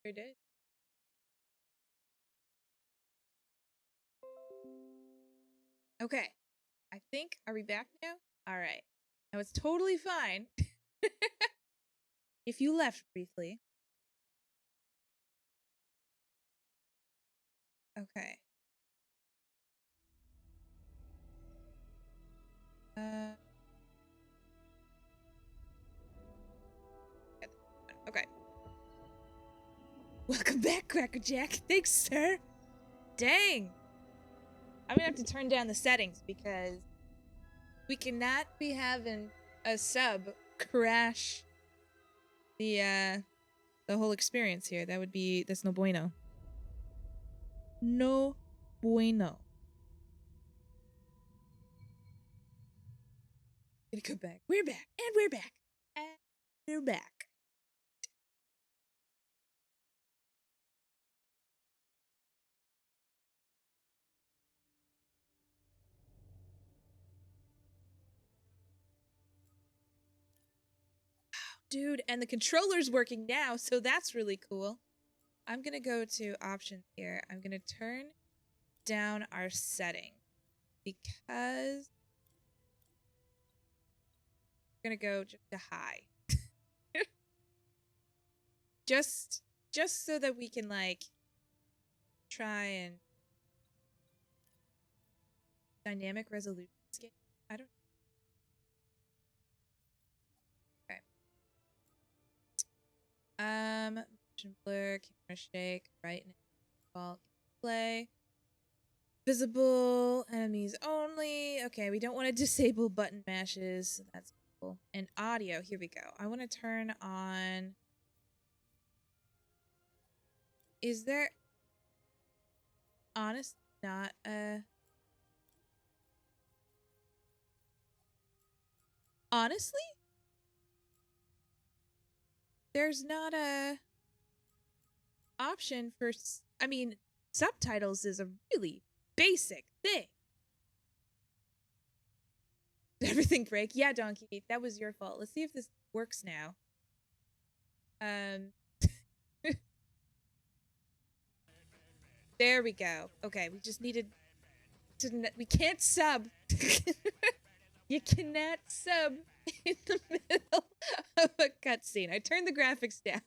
sure did. Okay. I think, are we back now? All right. Now it's totally fine if you left briefly. Okay. Okay. Welcome back, Crackerjack. Thanks, sir. Dang. I'm gonna have to turn down the settings because we cannot be having a sub crash the whole experience here. That's no bueno. No bueno. Gonna go back. We're back. And we're back. And we're back. Dude, and the controller's working now, so that's really cool. I'm gonna go to options here. I'm gonna turn down our setting because we're gonna go just to high. just so that we can like try and dynamic resolution game. I don't motion blur, camera shake, brightness, default play, visible enemies only. Okay, we don't want to disable button mashes. That's cool. And audio, here we go. I want to turn on. Is there honestly not a honestly? There's not a option for, I mean, subtitles is a really basic thing. Did everything break? Yeah, Donkey, that was your fault. Let's see if this works now. There we go. Okay, we just needed to, we can't sub. You cannot sub in the middle of a cutscene. I turned the graphics down.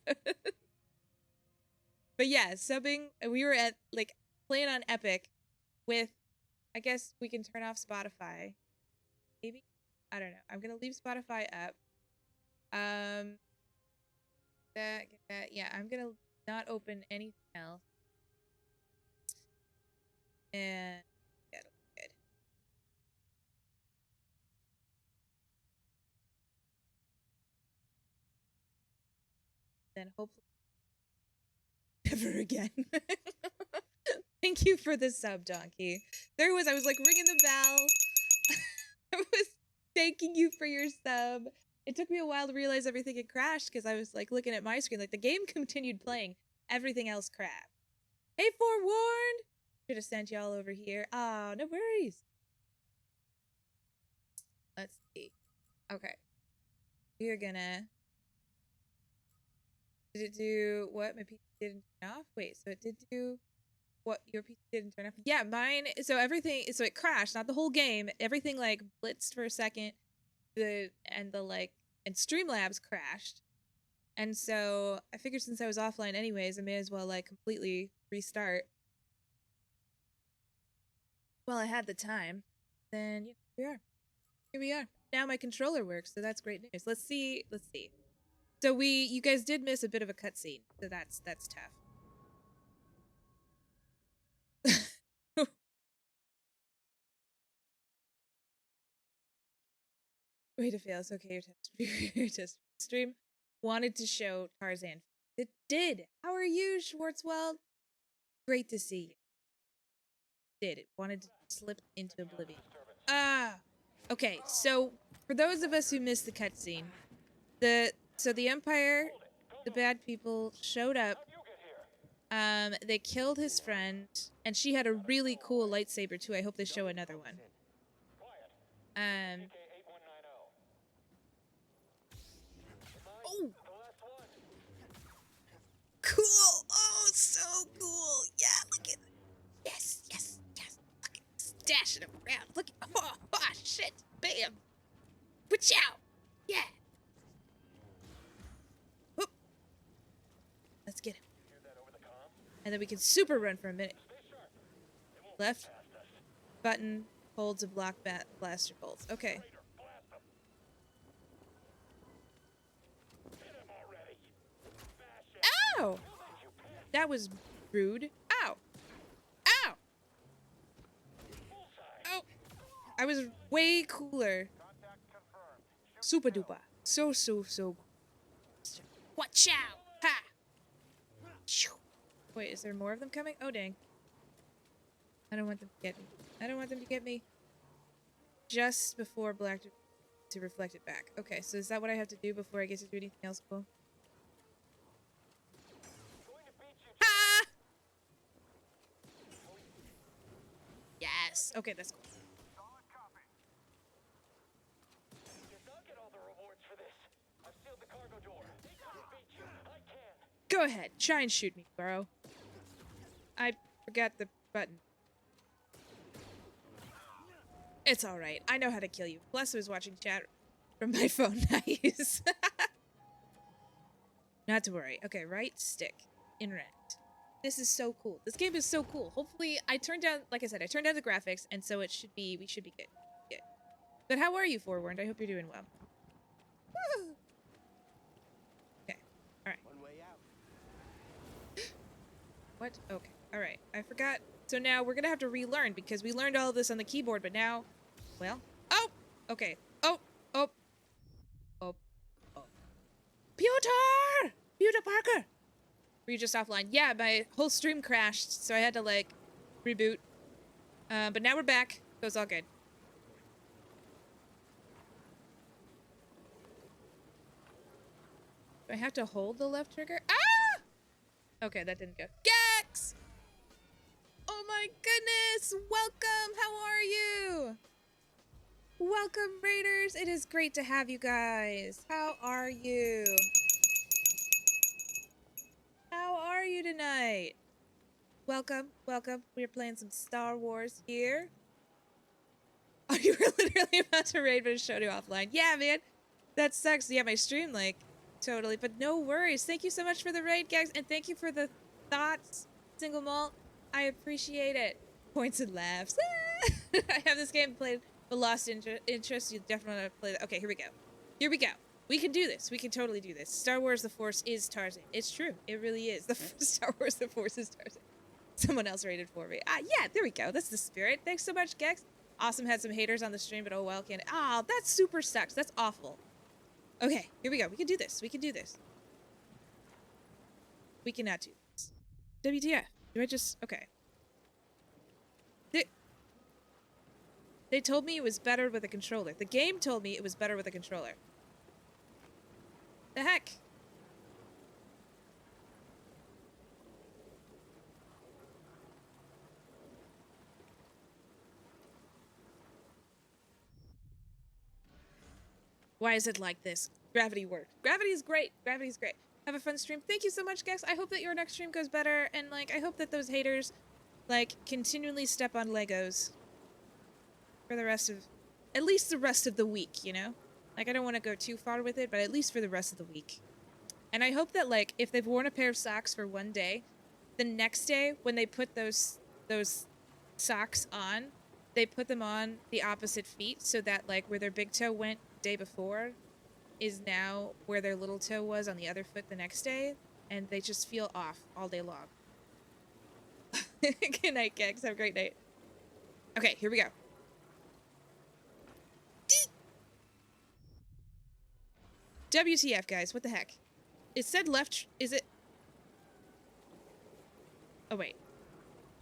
But yeah, subbing, we were at, like, playing on Epic with, I guess we can turn off Spotify. Maybe? I don't know. I'm gonna leave Spotify up. Yeah, I'm gonna not open anything else. And yeah, it'll be good. Then hopefully never again. Thank you for the sub, Donkey. I was like ringing the bell. I was thanking you for your sub. It took me a while to realize everything had crashed because I was like looking at my screen, like the game continued playing, everything else crashed. Hey, forewarned! Should have sent y'all over here. Oh, no worries. Let's see. Okay. We are gonna. Did it do what my PC didn't turn off? Wait, so it did do what your PC didn't turn off? Yeah, mine. So everything. So it crashed. Not the whole game. Everything like blitzed for a second. And Streamlabs crashed. And so I figured since I was offline anyways, I may as well like completely restart. Well, I had the time. Then yeah, we are. Here we are. Now my controller works, so that's great news. Let's see. So you guys did miss a bit of a cutscene, so that's tough. Way to fail. It's okay. Your test stream wanted to show Tarzan. It did. How are you, Schwartzwald? Great to see you. It wanted to slip into oblivion. Okay, so for those of us who missed the cutscene, the Empire, the bad people showed up. They killed his friend, and she had a really cool lightsaber too. I hope they show another one. Oh, cool. cool. Yeah, look at yes, yes, yes. Look at stashing them around. Look at oh shit. Bam. Watch out. Yeah. Whoop. Let's get him. And then we can super run for a minute. Left button hold to block blaster bolts. Okay. Ow! That was rude. Ow! Ow! Oh! I was way cooler. Super duper. So. Watch out! Ha! Wait, is there more of them coming? Oh, dang. I don't want them to get me. I don't want them to get me. Just before black to reflect it back. Okay, so is that what I have to do before I get to do anything else cool? Ha! Yes. Okay, that's cool. Go ahead. Try and shoot me, bro. I forgot the button. It's alright. I know how to kill you. Plus, I was watching chat from my phone. Nice. Not to worry. Okay, right stick. Interact. This is so cool. This game is so cool. Hopefully, I turned down, like I said, I turned down the graphics, and so we should be good. Good. But how are you, Forewarned? I hope you're doing well. Woo! Okay. Alright. What? Okay. Alright. I forgot. So now we're gonna have to relearn because we learned all of this on the keyboard, but now... Well... Oh! Okay. Oh! Oh! Oh. Oh. Pewter! Pewter Parker! Were you just offline? Yeah, my whole stream crashed, so I had to, like, reboot. But now we're back, so it's all good. Do I have to hold the left trigger? Ah! Okay, that didn't go. Gex! Oh my goodness! Welcome! How are you? Welcome, Raiders! It is great to have you guys. How are you? How are you tonight? Welcome, welcome. We're playing some Star Wars here. Oh, you were literally about to raid, but it showed you offline. Yeah, man. That sucks. Yeah, my stream, like, totally. But no worries. Thank you so much for the raid, guys. And thank you for the thoughts, Single Malt. I appreciate it. Points and laughs. I have this game played, but lost interest. You definitely want to play that. Okay, here we go. Here we go. We can do this. We can totally do this. Star Wars The Force is Tarzan. It's true. It really is. The Star Wars The Force is Tarzan. Someone else rated for me. Yeah, there we go. That's the spirit. Thanks so much, Gex. Awesome had some haters on the stream, but oh well, can't. Oh, that super sucks. That's awful. Okay, here we go. We can do this. We can do this. We cannot do this. WTF? Do I just... Okay. They told me it was better with a controller. The game told me it was better with a controller. The heck? Why is it like this? Gravity worked. Gravity is great. Gravity is great. Have a fun stream. Thank you so much, Gex. I hope that your next stream goes better, and, like, I hope that those haters, like, continually step on Legos for the rest of... At least the rest of the week, you know? Like, I don't want to go too far with it, but at least for the rest of the week. And I hope that, like, if they've worn a pair of socks for one day, the next day, when they put those socks on, they put them on the opposite feet so that, like, where their big toe went the day before is now where their little toe was on the other foot the next day, and they just feel off all day long. Good night, Gex. Have a great night. Okay, here we go. WTF, guys. What the heck? It said left... Is it... Oh, wait.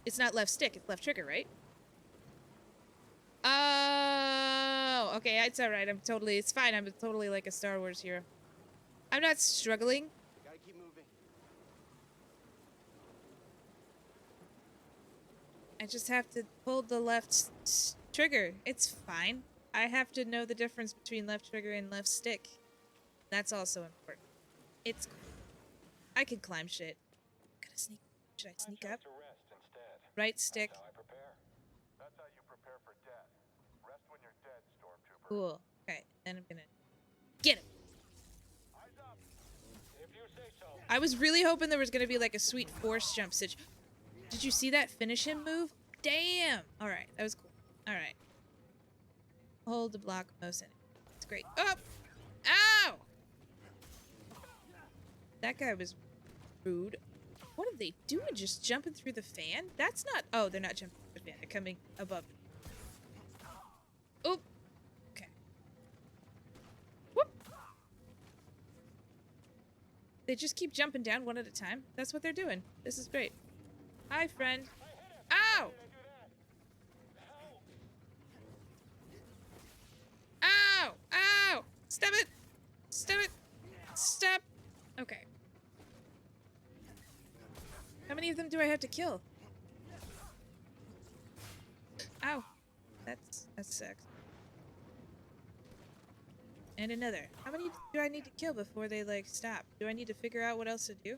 It's not left stick. It's left trigger, right? Oh, okay. It's alright. I'm totally... It's fine. I'm totally like a Star Wars hero. I'm not struggling. Gotta keep moving. I just have to hold the left trigger. It's fine. I have to know the difference between left trigger and left stick. That's also important. It's cool. I can climb shit. Gotta sneak. Should I sneak up? Right stick. That's how you prepare for death. Rest when you're dead, Stormtrooper. Cool. Okay, then I'm gonna get him. Eyes up. If you say so. I was really hoping there was gonna be like a sweet force jump situation. Did you see that finish him move? Damn! Alright, that was cool. Alright. Hold the block motion. It's great. Up! Ow! That guy was rude. What are they doing? Just jumping through the fan? That's not... Oh, they're not jumping through the fan. They're coming above. Oop! Okay. Whoop! They just keep jumping down one at a time. That's what they're doing. This is great. Hi, friend. Ow! Ow! Ow! Stop it! Stop it! Stop! Okay. How many of them do I have to kill? Ow. That sucks. And another. How many do I need to kill before they, like, stop? Do I need to figure out what else to do?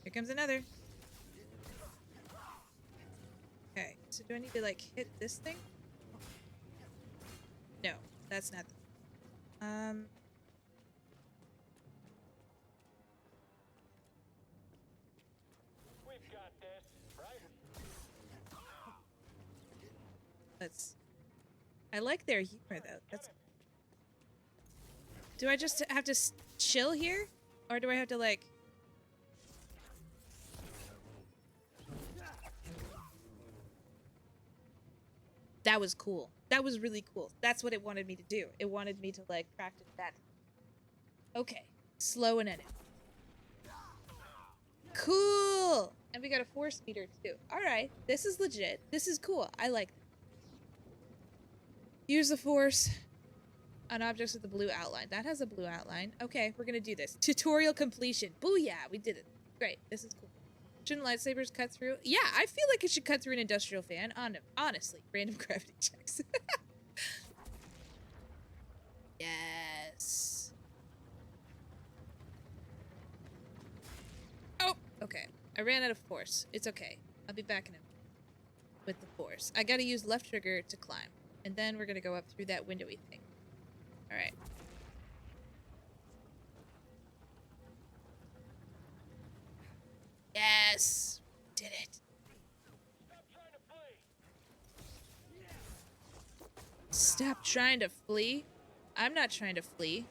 Here comes another. Okay, so do I need to, like, hit this thing? No, that's not... We've got this, right? Let's... I like their humor, though. That's... Do I just have to chill here? Or do I have to, like... That was cool. That was really cool. That's what it wanted me to do. It wanted me to, like, practice that. Okay. Slow and edit. Cool! And we got a force meter, too. Alright. This is legit. This is cool. I like this. Use the force on objects with the blue outline. That has a blue outline. Okay, we're gonna do this. Tutorial completion. Booyah! We did it. Great. This is cool. Shouldn't lightsabers cut through? Yeah, I feel like it should cut through an industrial fan. Honestly, random gravity checks. Yes. Oh, okay. I ran out of force. It's okay. I'll be back in a minute with the force. I gotta use left trigger to climb. And then we're gonna go up through that windowy thing. Alright. Yes! Did it. Stop trying to flee. I'm not trying to flee.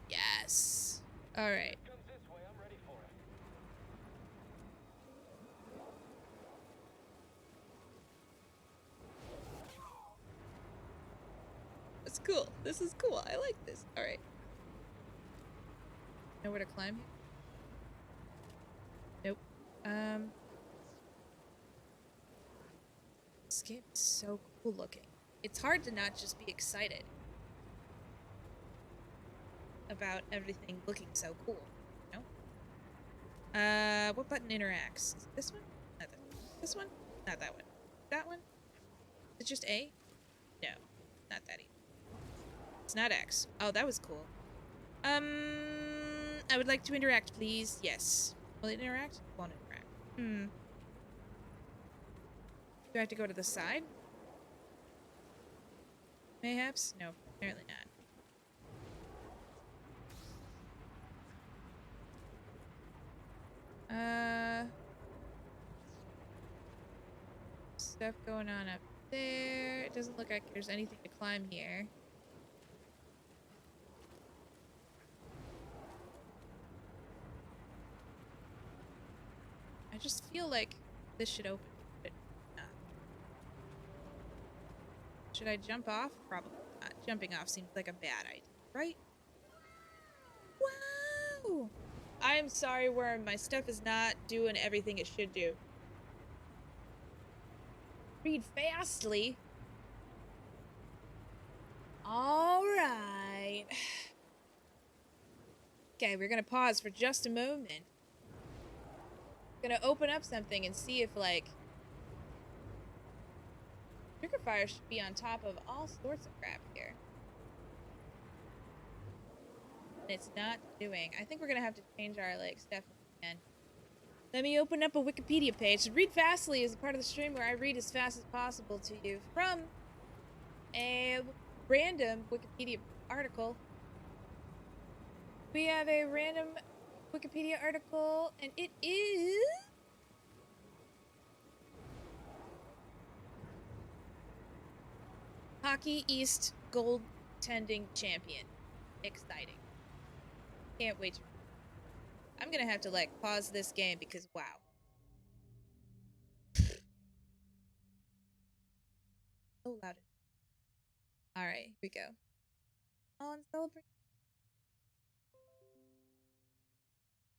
Yes. Alright. That's cool. This is cool. I like this. Alright. Know where to climb? Nope. This game is so cool looking. It's hard to not just be excited about everything looking so cool, you know? What button interacts? Is it this one? Not that one. This one? Not that one. That one? Is it just A? No, not that either. It's not X. Oh, that was cool. I would like to interact, please. Yes. Will it interact? Won't interact. Do I have to go to the side? Mayhaps? No, apparently not. Stuff going on up there. It doesn't look like there's anything to climb here. I just feel like this should open, but not. Should I jump off? Probably not. Jumping off seems like a bad idea, right? Wow! I am sorry, Worm. My stuff is not doing everything it should do. Read fastly. Alright. Okay, we're gonna pause for just a moment. gonna open up something and see if, like, trigger fire should be on top of all sorts of crap here. And it's not doing. I think we're gonna have to change our, like, stuff again. Let me open up a Wikipedia page. Read Fastly is a part of the stream where I read as fast as possible to you from a random Wikipedia article. We have a random Wikipedia article, and it is Hockey East goaltending champion. Exciting. Can't wait. I'm gonna have to, like, pause this game because, wow. So loud. Alright, here we go. On celebrate.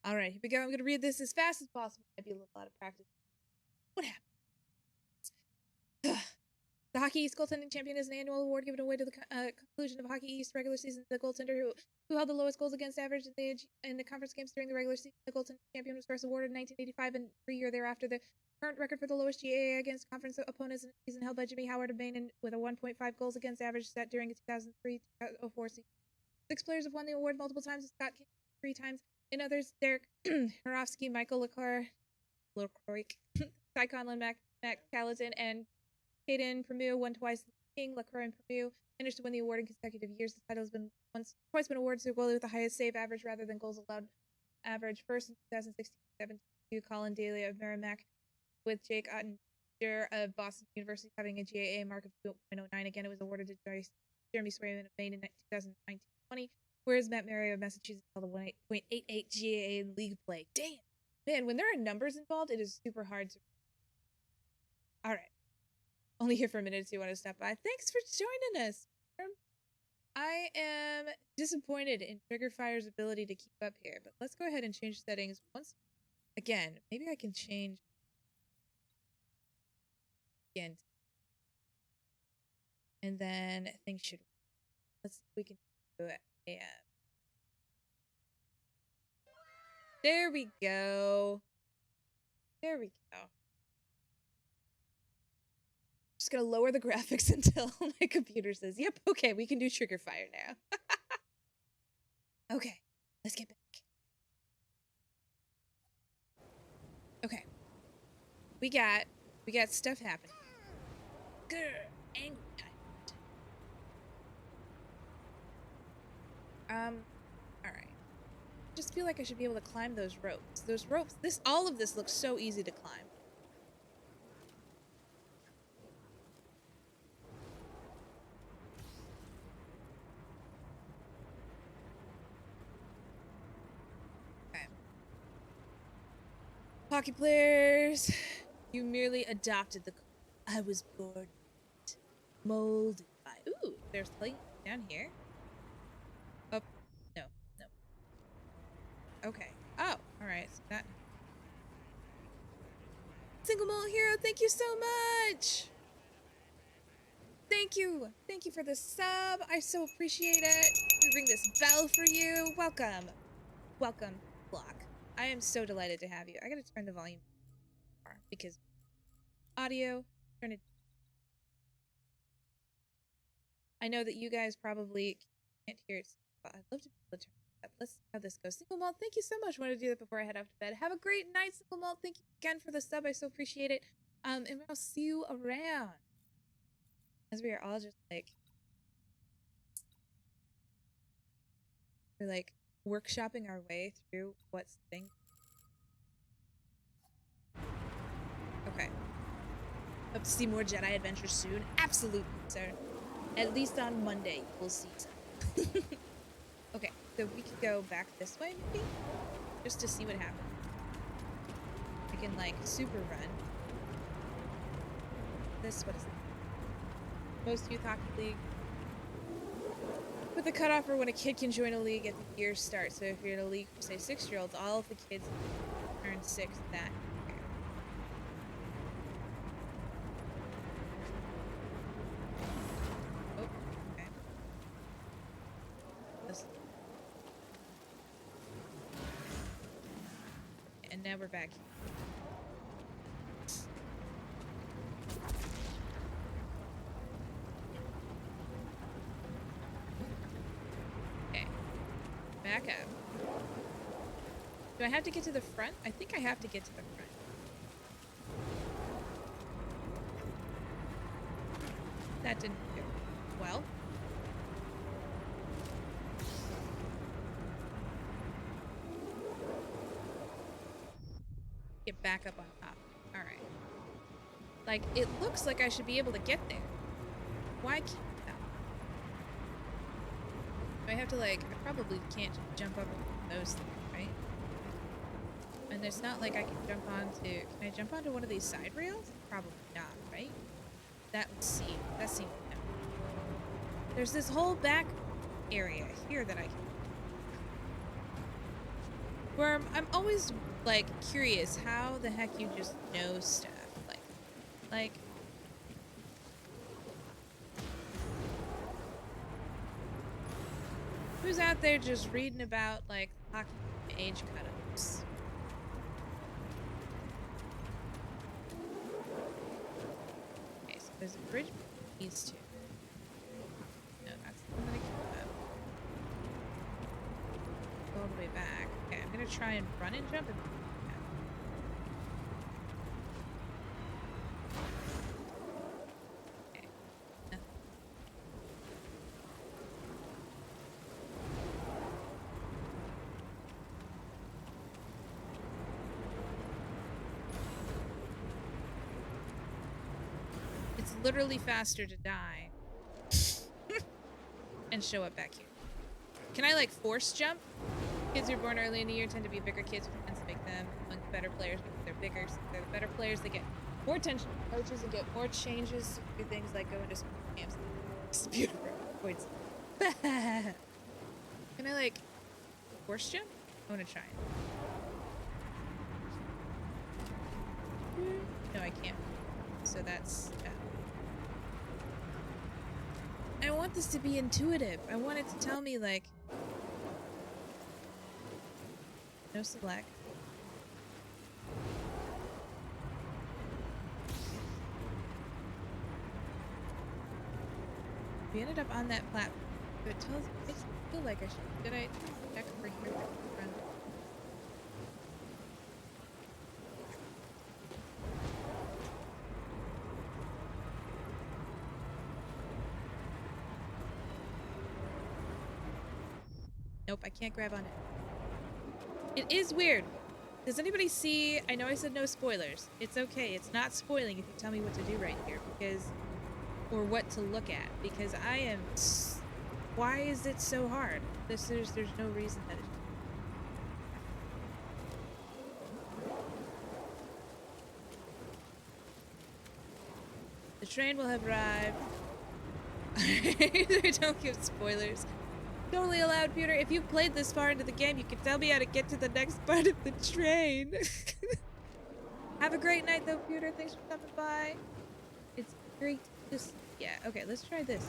Alright, here we go. I'm gonna read this as fast as possible. Might be a little out of practice. What happened? The Hockey East Goaltending Champion is an annual award given away to the conclusion of Hockey East regular season. The goaltender who held the lowest goals against average in the conference games during the regular season. The goaltending champion was first awarded in 1985 and 3 years thereafter. The current record for the lowest GAA against conference opponents in a season held by Jimmy Howard of Maine with a 1.5 goals against average set during the 2003-04 season. 6 players have won the award multiple times. Scott King 3 times. In others, Derek Horovsky, Michael LaCroix, Ty Conlon, Mac Callaton, and Caden Premu won twice. King, LaCroix, and Premu finished to win the award in consecutive years. The title has been twice been awarded to a goalie with the highest save average rather than goals allowed average. First in 2016-17, Colin Daly of Merrimack, with Jake Ottinger of Boston University having a GAA mark of 2.09. Again, it was awarded to Jeremy Swayman of Maine in 2019-20, whereas Matt Murray of Massachusetts held a 1.88 GAA in league play. Damn. Man, when there are numbers involved, it is super hard to... Alright. Only here for a minute, so you want to stop by. Thanks for joining us. I am disappointed in Trigger Fire's ability to keep up here, but let's go ahead and change settings once again. Maybe I can change again, and then things should. Let's see if we can do it. There we go. There we go. Just gonna lower the graphics until my computer says, yep, okay, we can do Trigger Fire now. Okay, let's get back. Okay. We got stuff happening. Grr, angry time. Alright. Just feel like I should be able to climb those ropes. Those ropes, all of this looks so easy to climb. Hockey players, you merely adopted the... I was born molded by... Ooh, there's light down here. Oh, no. Okay. Oh, alright. So that... Single Malt Hero, thank you so much! Thank you! Thank you for the sub. I so appreciate it. We ring this bell for you. Welcome. Welcome, Block. I am so delighted to have you. I gotta turn the volume down because audio, turn it. I know that you guys probably can't hear it, but I'd love to be able to turn it up. Let's see how this goes. Single Malt, thank you so much. I wanted to do that before I head off to bed. Have a great night, Single Malt. Thank you again for the sub. I so appreciate it. And I'll see you around. As we are all just like, we're like workshopping our way through what's the thing. Okay. Hope to see more Jedi adventures soon. Absolutely, sir. At least on Monday, we'll see some. Okay, so we could go back this way, maybe? Just to see what happens. I can, like, super run. What is it? Most Youth Hockey League. With the cutoff for when a kid can join a league at the year's start. So if you're in a league for, say, 6-year-olds, all of the kids turn 6 that year. And now we're back. Back up. Do I have to get to the front? I think I have to get to the front. That didn't do well. Get back up on top. Alright. Like, it looks like I should be able to get there. Why can't I? Do I have to, like, I probably can't just jump up on those things, right? And it's not like I can jump onto... Can I jump onto one of these side rails? Probably not, right? That seems no. There's this whole back area here that I can... Where I'm always, like, curious how the heck you just know stuff. Like... Who's out there just reading about, like, hockey age cut-ups? Okay, so there's a bridge between these two. No, that's the one that I came up. Go all the way back. Okay, I'm gonna try and run and jump and... Okay. Nothing. It's literally faster to die and show up back here. Can I, like, force jump? Kids who are born early in the year tend to be bigger kids, which tends to make them among the better players because they're bigger. So they're the better players. They get more attention from coaches and get more changes to do things like go into school camps. It's beautiful. Points. Can I, like, force jump? I want to try it. No, I can't. So that's... I want this to be intuitive. I want it to tell me, like... No select. We ended up on that platform. But it tells, makes me feel like I should. Did I check over here? Run. Nope, I can't grab on it. It is weird. Does anybody see? I know I said no spoilers. It's okay. It's not spoiling if you tell me what to do right here, because... Or what to look at, because I am... Why is it so hard? There's no reason that it... The train will have arrived. Don't give spoilers. Totally allowed, Peter. If you've played this far into the game, you can tell me how to get to the next part of the train. Have a great night, though, Peter. Thanks for stopping by. It's great to see. Yeah, okay, let's try this.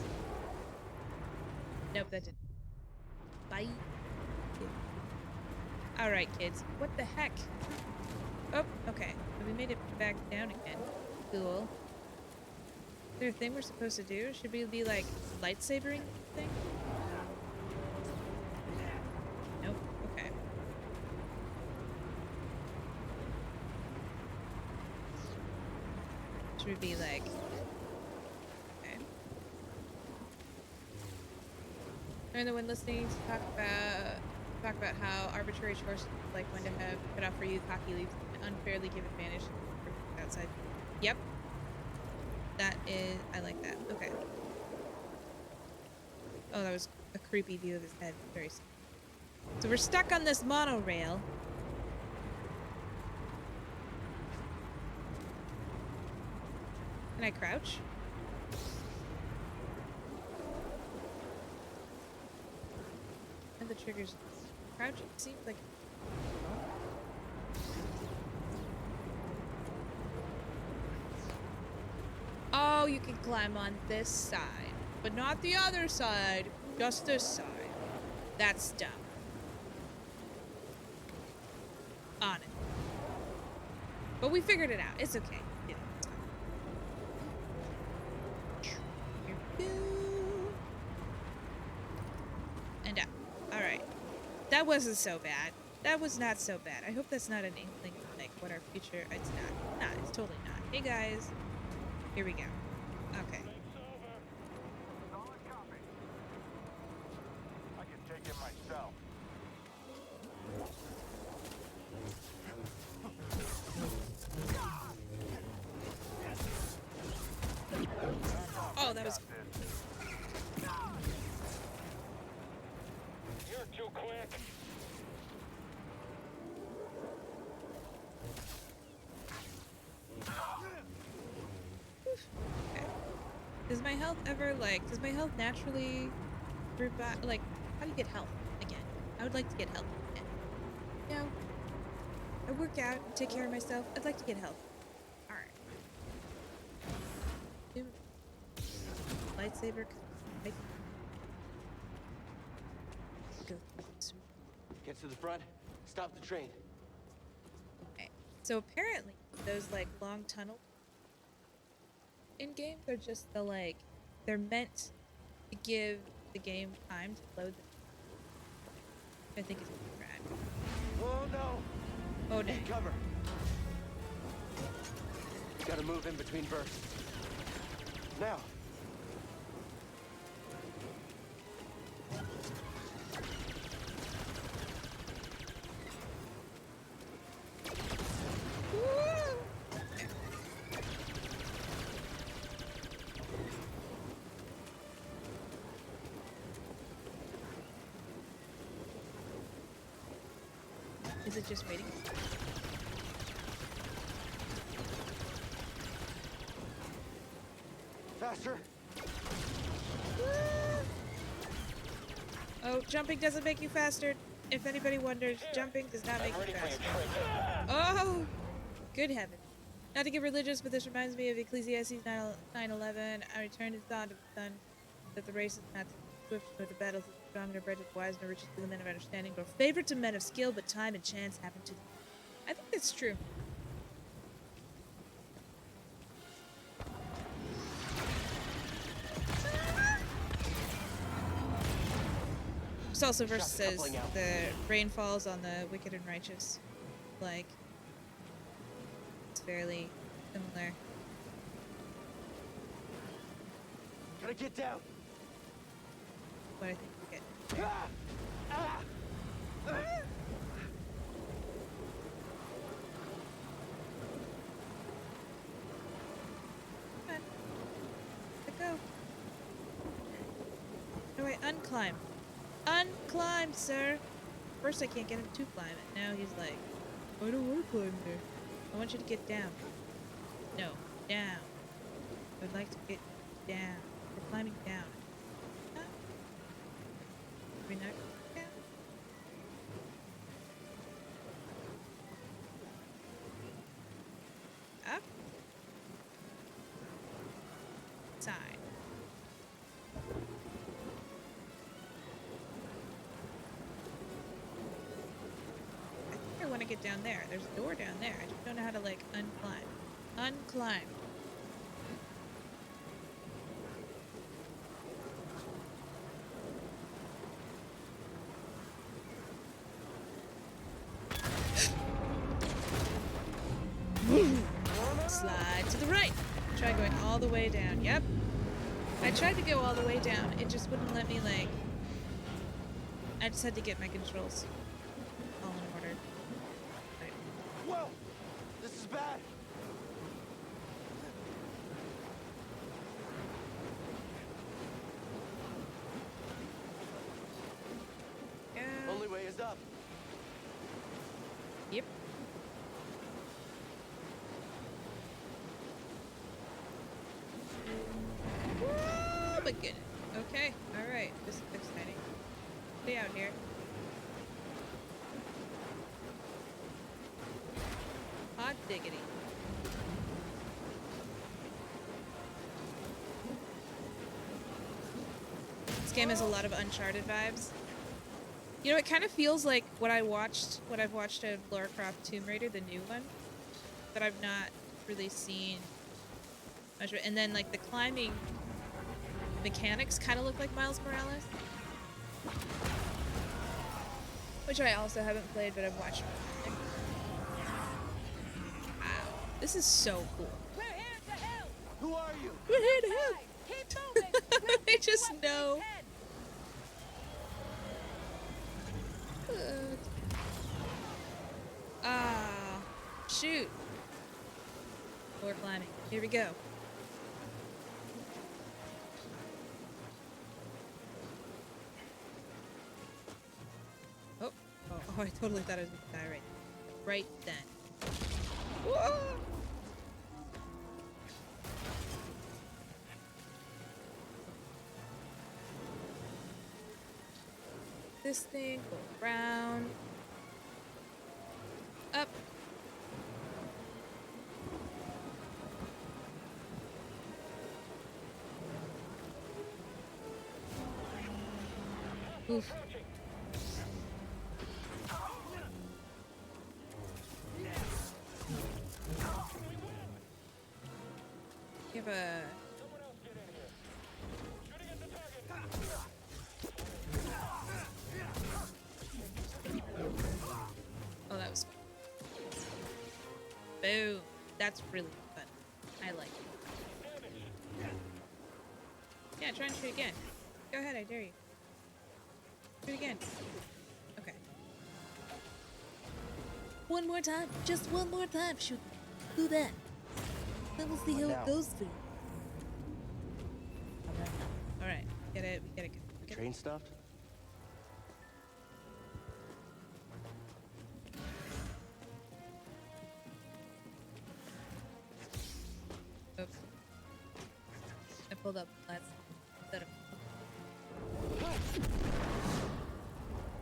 Nope, that didn't. Bye. Yeah. Alright, kids. What the heck? Oh, okay. So we made it back down again. Cool. Is there a thing we're supposed to do? Should we be, like, lightsabering thing? Nope. Okay. Should we be, like... Okay. Learn that when listening to talk about how arbitrary choices like when to have cut off for youth hockey leagues and unfairly give advantage for outside. Yep. That is... I like that. Okay. Oh, that was a creepy view of his head. Very scary. So we're stuck on this monorail. Can I crouch? And the triggers... Crouching seems like... Oh, you can climb on this side, but not the other side, just this side. That's dumb. On it. But we figured it out. It's okay. Yeah, it's fine. And up. Alright. That wasn't so bad. That was not so bad. I hope that's not an inkling of, like, what our future... It's not. Nah, it's totally not. Hey, guys. Here we go. Okay. Solid copy. I can take it myself. Oh, that was... You're too quick. Okay. Does my health ever, like... Does my health naturally... Back, like, how do you get health again? I would like to get health again. You know? I work out and take care of myself. I'd like to get health. Alright. Lightsaber. Go. Get to the front, stop the train. Okay. So apparently, those like long tunnels in games are just the like they're meant to give the game time to load. I think it's really rad. Oh no! Oh no! Need cover. Gotta move in between bursts. Now. Is it just waiting? Faster. Oh, jumping doesn't make you faster. If anybody wonders, jumping does not make you faster. Oh, good heaven. Not to get religious, but this reminds me of Ecclesiastes 9:11. I return to the thought of the sun, that the race is not swift, nor the battles is strong, nor bread is wise, nor riches to the men of understanding, nor favor to men of skill, but time and chance happen to them. I think that's true. This also verse says the rain falls on the wicked and righteous. Like, it's fairly similar. Gotta get down. What I think we get. Ah! Ah! Ah! Come on. Let go. No, wait, unclimb. Unclimb, sir! First I can't get him to climb it. Now he's like, I don't want to climb there. I want you to get down. No, down. I would like to get down. We're climbing down. Huh? Are we not going down? Up. Side. I want to get down there. There's a door down there. I just don't know how to, like, unclimb. Unclimb. Slide to the right. Try going all the way down. Yep. I tried to go all the way down. It just wouldn't let me, like... I just had to get my controls all in order. Whoa! This is bad. Only way is up. Yep. Oh my goodness. Okay. Alright. This is exciting. Stay out here. Hot diggity. This game has a lot of Uncharted vibes. You know, it kind of feels like what I've watched of Lara Croft Tomb Raider, the new one, but I've not really seen much of it. And then, like, the climbing mechanics kind of look like Miles Morales. which I also haven't played, but I've watched. Wow, this is so cool. We're here to help. Who are you? We're here to help. Keep moving. We'll I get just you up know. to 10. Ah, shoot. Floor climbing. Here we go. Oh, I totally thought I was gonna die right then. Whoa! This thing, go around, up. Oof. You have a... Oh, that was fun. Boom. That's really fun. I like it. Yeah, try and shoot again. Go ahead, I dare you. Shoot again. Okay. One more time. Just one more time. Shoot. Do that. Then we'll see how it goes for you. Alright. Get it. We get it. Train stopped? Oops. I pulled up last set of.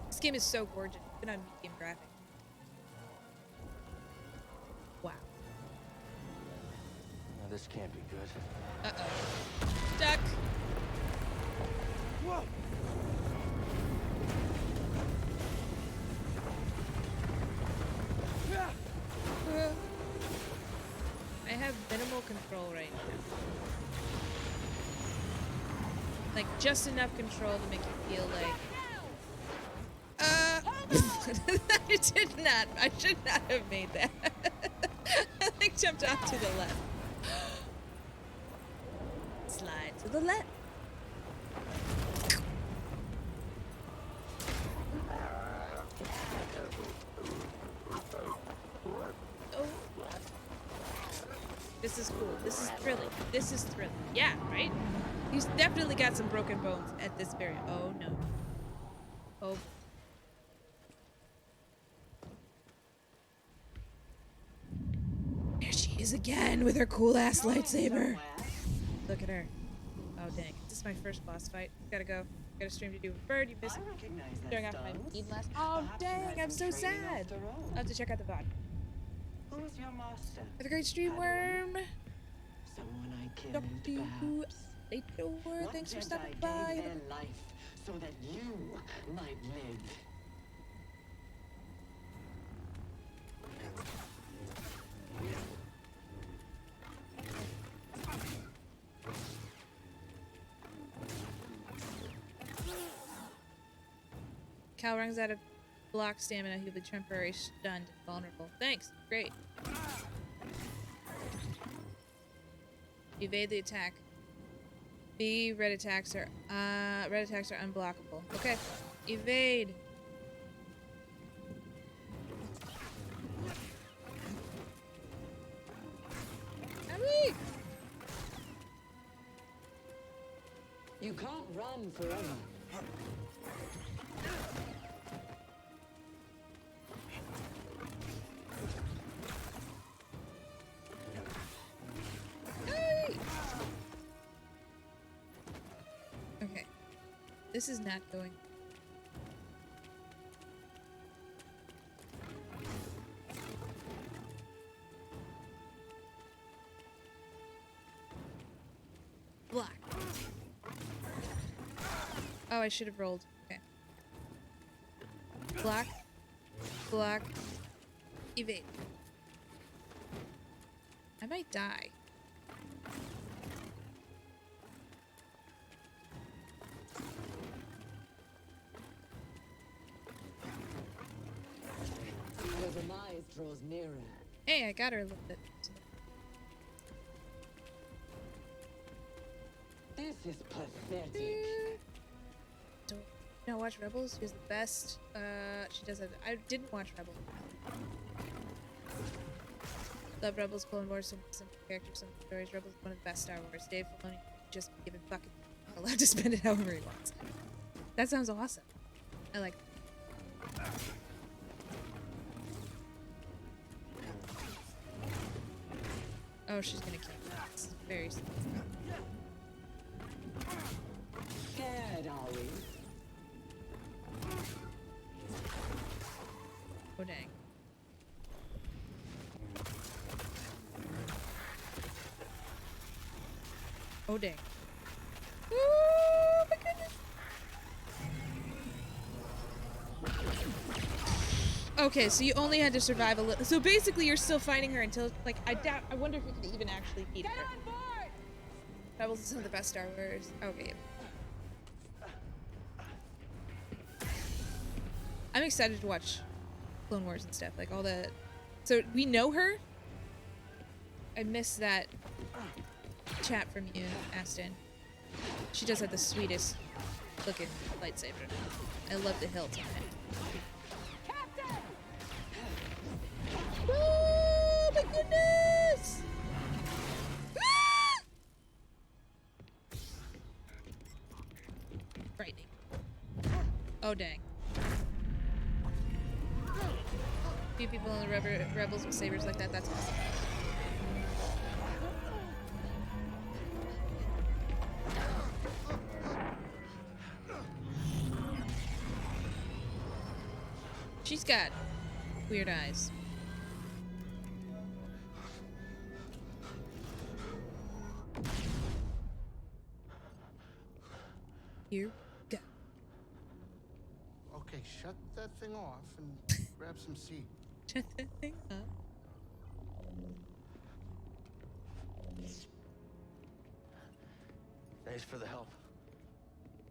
This game is so gorgeous, even on medium graphics. Wow. No, this can't be good. Uh-oh. Stuck. Whoa! I have minimal control right now. Like, just enough control to make you feel like... I should not have made that. I like jumped off to the left. Slide to the left. Oh. This is cool. This is thrilling. This is thrilling. Yeah, right? He's definitely got some broken bones at this very... Oh, no. Oh. There she is again with her cool-ass lightsaber. Look at her. Oh, dang. This is my first boss fight. Gotta go. Gotta stream to do with Bird. You missed showing off my feed last... Oh, dang. I'm so sad. I'll have to check out the VOD. Who's your master? Have a great stream, Worm. Someone I killed, Talk to you perhaps. later. What Thanks for Jedi stopping gave by. their life so that you might live. Cal runs out of block stamina. He'll be temporarily stunned and vulnerable. Thanks. Great. Evade the attack. B, red attacks are unblockable. Okay. Evade. Hurry! You can't run forever. Hurry! Okay. This is not going. Block. Oh, I should have rolled. Okay. Block. Block. Evade. I might die. draws nearer. Hey, I got her a little bit. This is pathetic. Don't you not watch Rebels? She was the best. She does have. I didn't watch Rebels. Love Rebels, Clone Wars, some characters, some stories. Rebels is one of the best Star Wars. Dave Filoni just given fucking allowed to spend it however he wants. That sounds awesome. I like. Oh, she's gonna kill me. It's very. Scared, are we? Oh dang. Oh dang. Oh my goodness. Okay, so you only had to survive a little. So basically, you're still fighting her until, like, I doubt. I wonder if you could even actually beat Get her. on board! Rebels is some of the best Star Wars. Okay. I'm excited to watch Clone Wars and stuff, like all the. So we know her. I missed that chat from you, Aston. She does have the sweetest looking lightsaber. I love the hilt on it. Captain! Oh my goodness! Ah! Frightening. Oh dang. Few people in the Rebels with sabers like that, that's awesome. She's got weird eyes. Here, go. Okay, shut that thing off and grab some seat. Shut that thing up. Thanks for the help.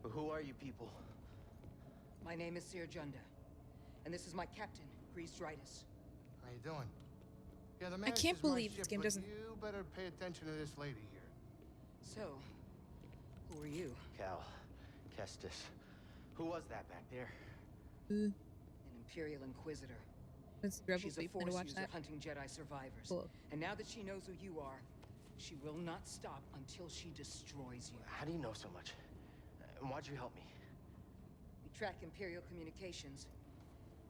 But who are you people? My name is Seer Junda, and this is my captain, Grease Dritus. How you doing? Yeah, the I manager's can't my believe this ship, game but doesn't. You better pay attention to this lady here. So, who are you? Cal. Kestis. Who was that back there? An Imperial Inquisitor. It's Rebels. She's a We're gonna Force watch user that. hunting Jedi survivors. Cool. And now that she knows who you are, she will not stop until she destroys you. How do you know so much? And why'd you help me? We track Imperial communications.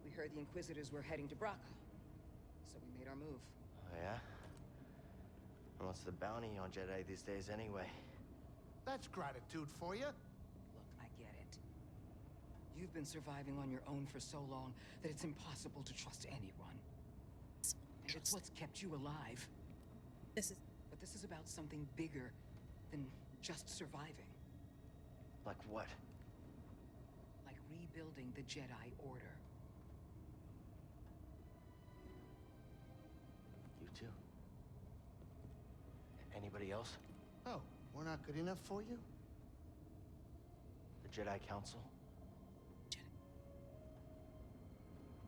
We heard the Inquisitors were heading to Braca, so we made our move. Oh, yeah? And what's the bounty on Jedi these days anyway? That's gratitude for you. Look, I get it. You've been surviving on your own for so long that it's impossible to trust anyone. And it's what's kept you alive. This is. But this is about something bigger than just surviving. Like what? Like rebuilding the Jedi Order. You too. Anybody else? Oh, we're not good enough for you? The Jedi Council?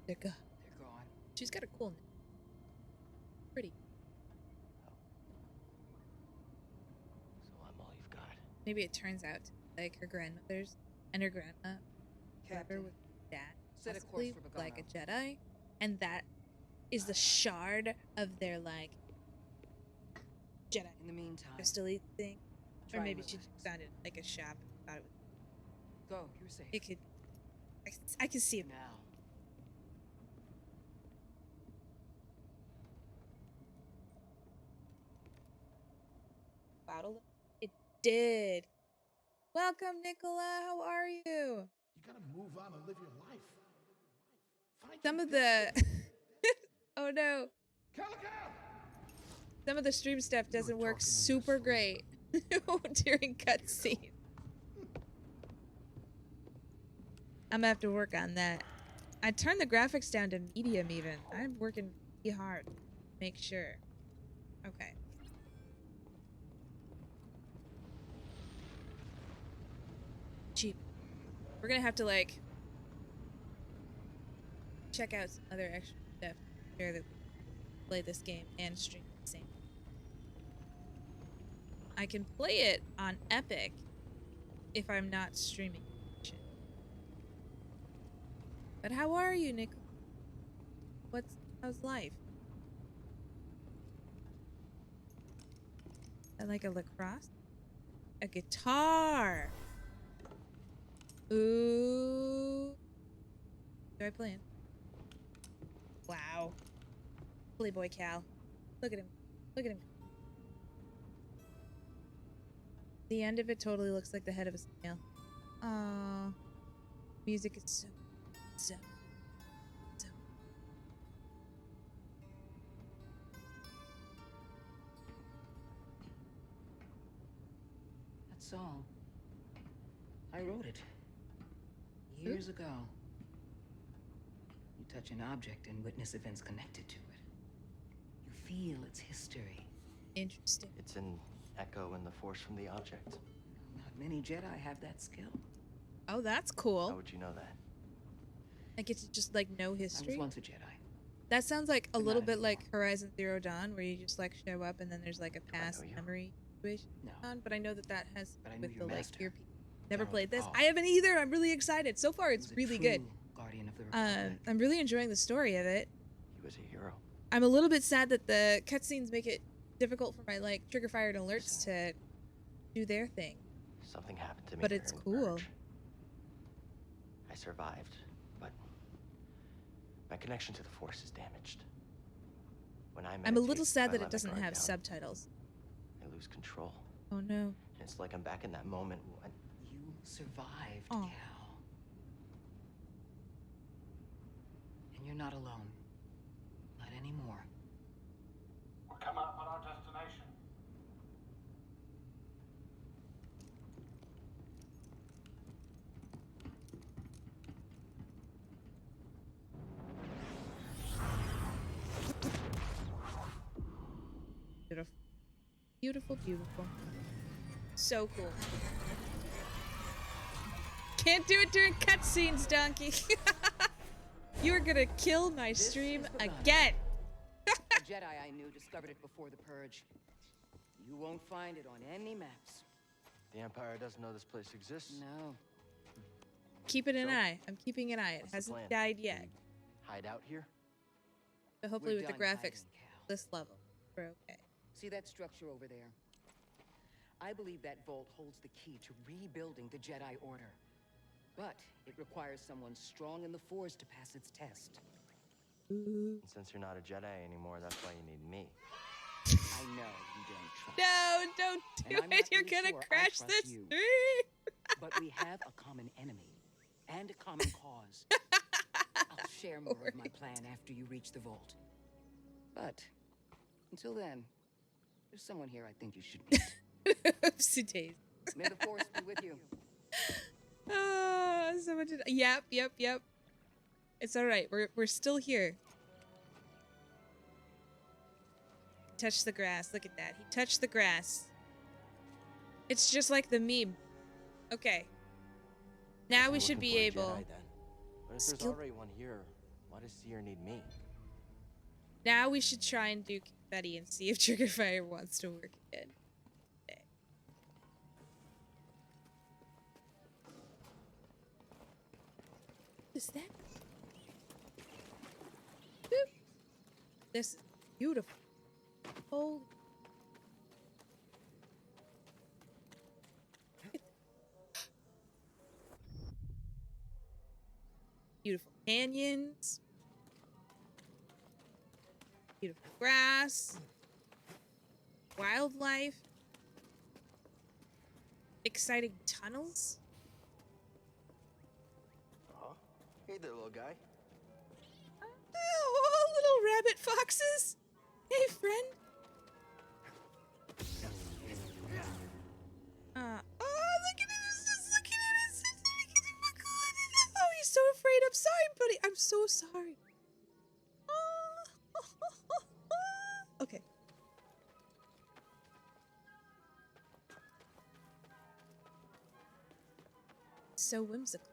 They're gone. They're gone. She's got a cool name. Pretty. So I'm all you've got. Maybe it turns out like her grandmother's and her grandma Captain, with dad, set a possibly course for like a Bogano. Jedi, and that is the shard of their like Jedi In the meantime, crystally thing, try or and maybe she relax. found it like a shop and thought it was. Go, you're safe. It could. I can see it. Now. Battle. It did. Welcome, Nicola. How are you? You gotta move on and live your life. Find Some your of the. Oh no. Calico! Some of the stream stuff You were doesn't work talking in your super sleep. great during cutscenes. I'm gonna have to work on that. I turned the graphics down to medium even. I'm working pretty hard to make sure. Okay. Cheap. We're gonna have to like check out some other extra stuff. Share that play this game and stream at the same time. I can play it on Epic if I'm not streaming. But how are you, Nick? How's life? I like a lacrosse? A guitar! Ooh. Do I play it? Wow. Playboy Cal. Look at him. Look at him. The end of it totally looks like the head of a snail. Aww. Music is so. That's all. I wrote it. Years ago. You touch an object and witness events connected to it. You feel its history. Interesting. It's an echo in the force from the object. Not many Jedi have that skill. Oh, that's cool. How would you know that? I get to just like know I was history. once a Jedi. That sounds like a But little not bit anymore. like Horizon Zero Dawn, where you just like show up and then there's like a I know past you? memory situation No. on. But I know that that has But I knew with the your like master. earpiece. Never General played this. Paul. I haven't either. I'm really excited. So far, He it's was a really good. true Guardian of the Republic. I'm really enjoying the story of it. He was a hero. I'm a little bit sad that the cutscenes make it difficult for my like trigger fired alerts to do their thing. Something happened to me. But it's during the cool. purge. I survived, but my connection to the Force is damaged. When I I'm a little meditate, sad I that let it my doesn't guard have down. subtitles. I lose control. Oh no. It's like I'm back in that moment when You survived, Aw. Cal. And you're not alone. Not anymore. We're coming up on our destination. Beautiful. Beautiful, beautiful. So cool. Can't do it during cutscenes, Donkey. You're gonna kill my This stream is the gun. again. A Jedi I knew discovered it before the Purge. You won't find it on any maps. the Empire doesn't know this place exists. No. Keeping an So, eye. I'm keeping an eye. It What's the hasn't plan? died Do yet. we hide out here? So hopefully We're with the done graphics hiding, Cal. this level, we're okay. See that structure over there? I believe that vault holds the key to rebuilding the Jedi Order. But it requires someone strong in the Force to pass its test. And since you're not a Jedi anymore, that's why you need me. I know you don't trust. No, don't And do I'm it. not You're really gonna sure I crash trust this you. stream. But we have a common enemy and a common cause. I'll share more of my plan after you reach the vault. But until then, there's someone here I think you should meet. Oopsie days. May the Force be with you. Oh, someone did. Yep. It's all right. We're still here. Touch the grass. Look at that. He touched the grass. It's just like the meme. Okay. Now I'm we should looking be for a able. Jedi, then. But if there's Skill- already one here, why does Seer need me? Now we should try and do confetti and see if Trigger Fire wants to work again. Okay. What is that? Boop. This is beautiful. Holy. Beautiful canyons. Beautiful grass. Wildlife. Exciting tunnels. Oh, hey there, little guy. Oh, little rabbit foxes. Hey, friend. Oh, look at it. It's just looking at it. It's just looking at it. Oh, he's so afraid. I'm sorry, buddy. I'm so sorry. Okay. So whimsical.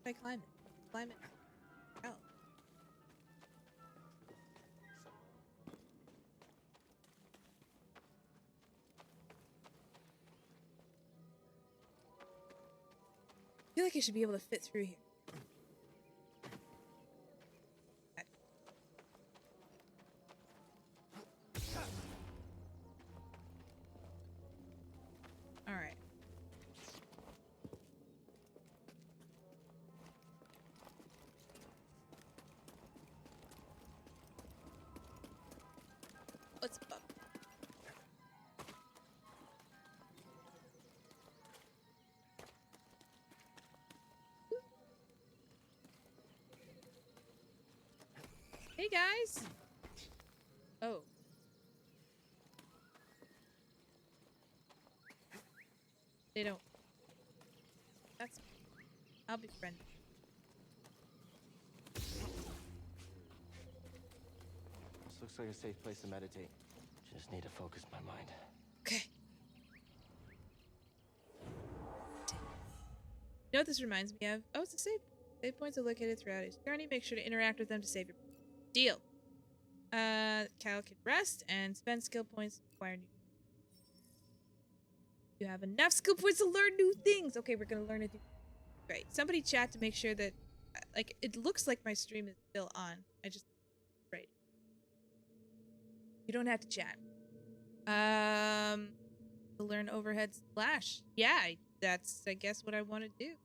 If I climb it. Climb it. feel like I should be able to fit through here. All right. What's up? Hey guys. Oh. They don't. That's. I'll be friendly. This looks like a safe place to meditate. Just need to focus my mind. Okay. You know what this reminds me of? Oh, it's a save. Save points are located throughout his journey. Make sure to interact with them to save your deal. Cal can rest and spend skill points to acquire new. You have enough skill points to learn new things. Okay, we're gonna learn a new. Great. Somebody chat to make sure that, like, it looks like my stream is still on. I just, right. You don't have to chat. To learn overhead slash. Yeah, that's, I guess, what I want to do.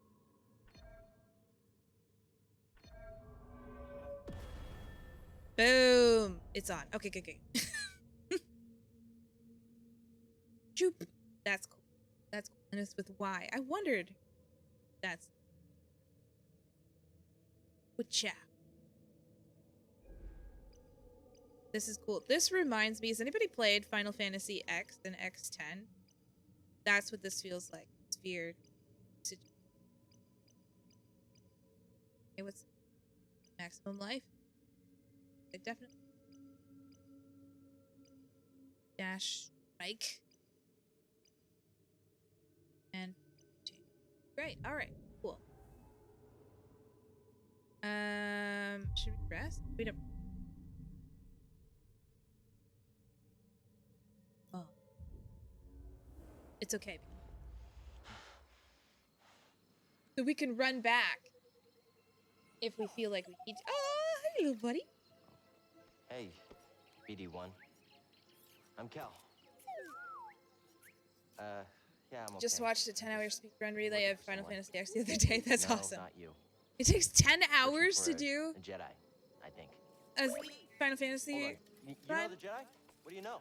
Boom. It's on. Okay, good, good. Choop. That's cool. That's cool. And it's with Y. I wondered. That's. With chat. This is cool. This reminds me, has anybody played Final Fantasy X and X10? That's what this feels like. It's weird. Okay, what's maximum life? Like, definitely. Dash strike. And great. Alright, cool. Should we rest? We don't. Oh. It's okay. So we can run back if we feel like we need to. Oh, hey, little buddy. Hey, BD1. I'm Cal. Yeah, I'm okay. Just watched a 10-hour speedrun relay of Final Fantasy X the other day. That's No, awesome. not you. It takes 10 Searching hours to for do a Jedi, I think. a Final Hold on. Fantasy. You know run? the Jedi? What do you know?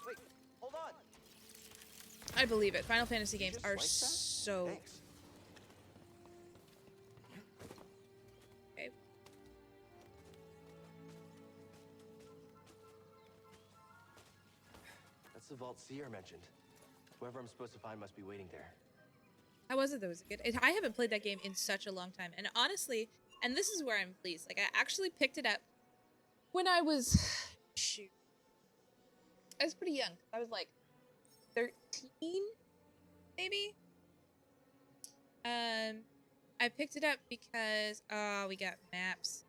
Wait, hold on. I believe it. Final Fantasy games Just are like that? so. Thanks. Okay. That's the vault Seer mentioned. Whoever I'm supposed to find must be waiting there. How was it? That was good. I haven't played that game in such a long time, and honestly, and this is where I'm pleased. Like, I actually picked it up when I was, shoot, I was pretty young. I was like 13, maybe. I picked it up because we got maps.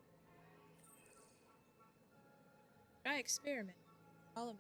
Try experiment. Follow me.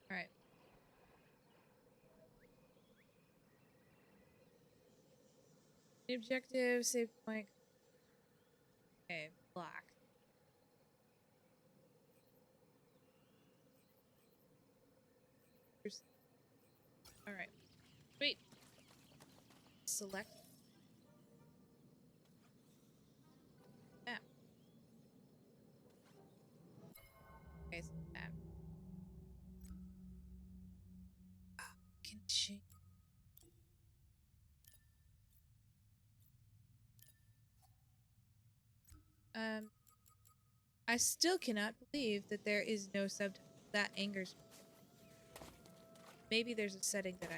All right. The objective, save point. Okay, block. All right. Sweet. Select map. Okay, so map. Can change. I still cannot believe that there is no subtitle. That angers me. Maybe there's a setting that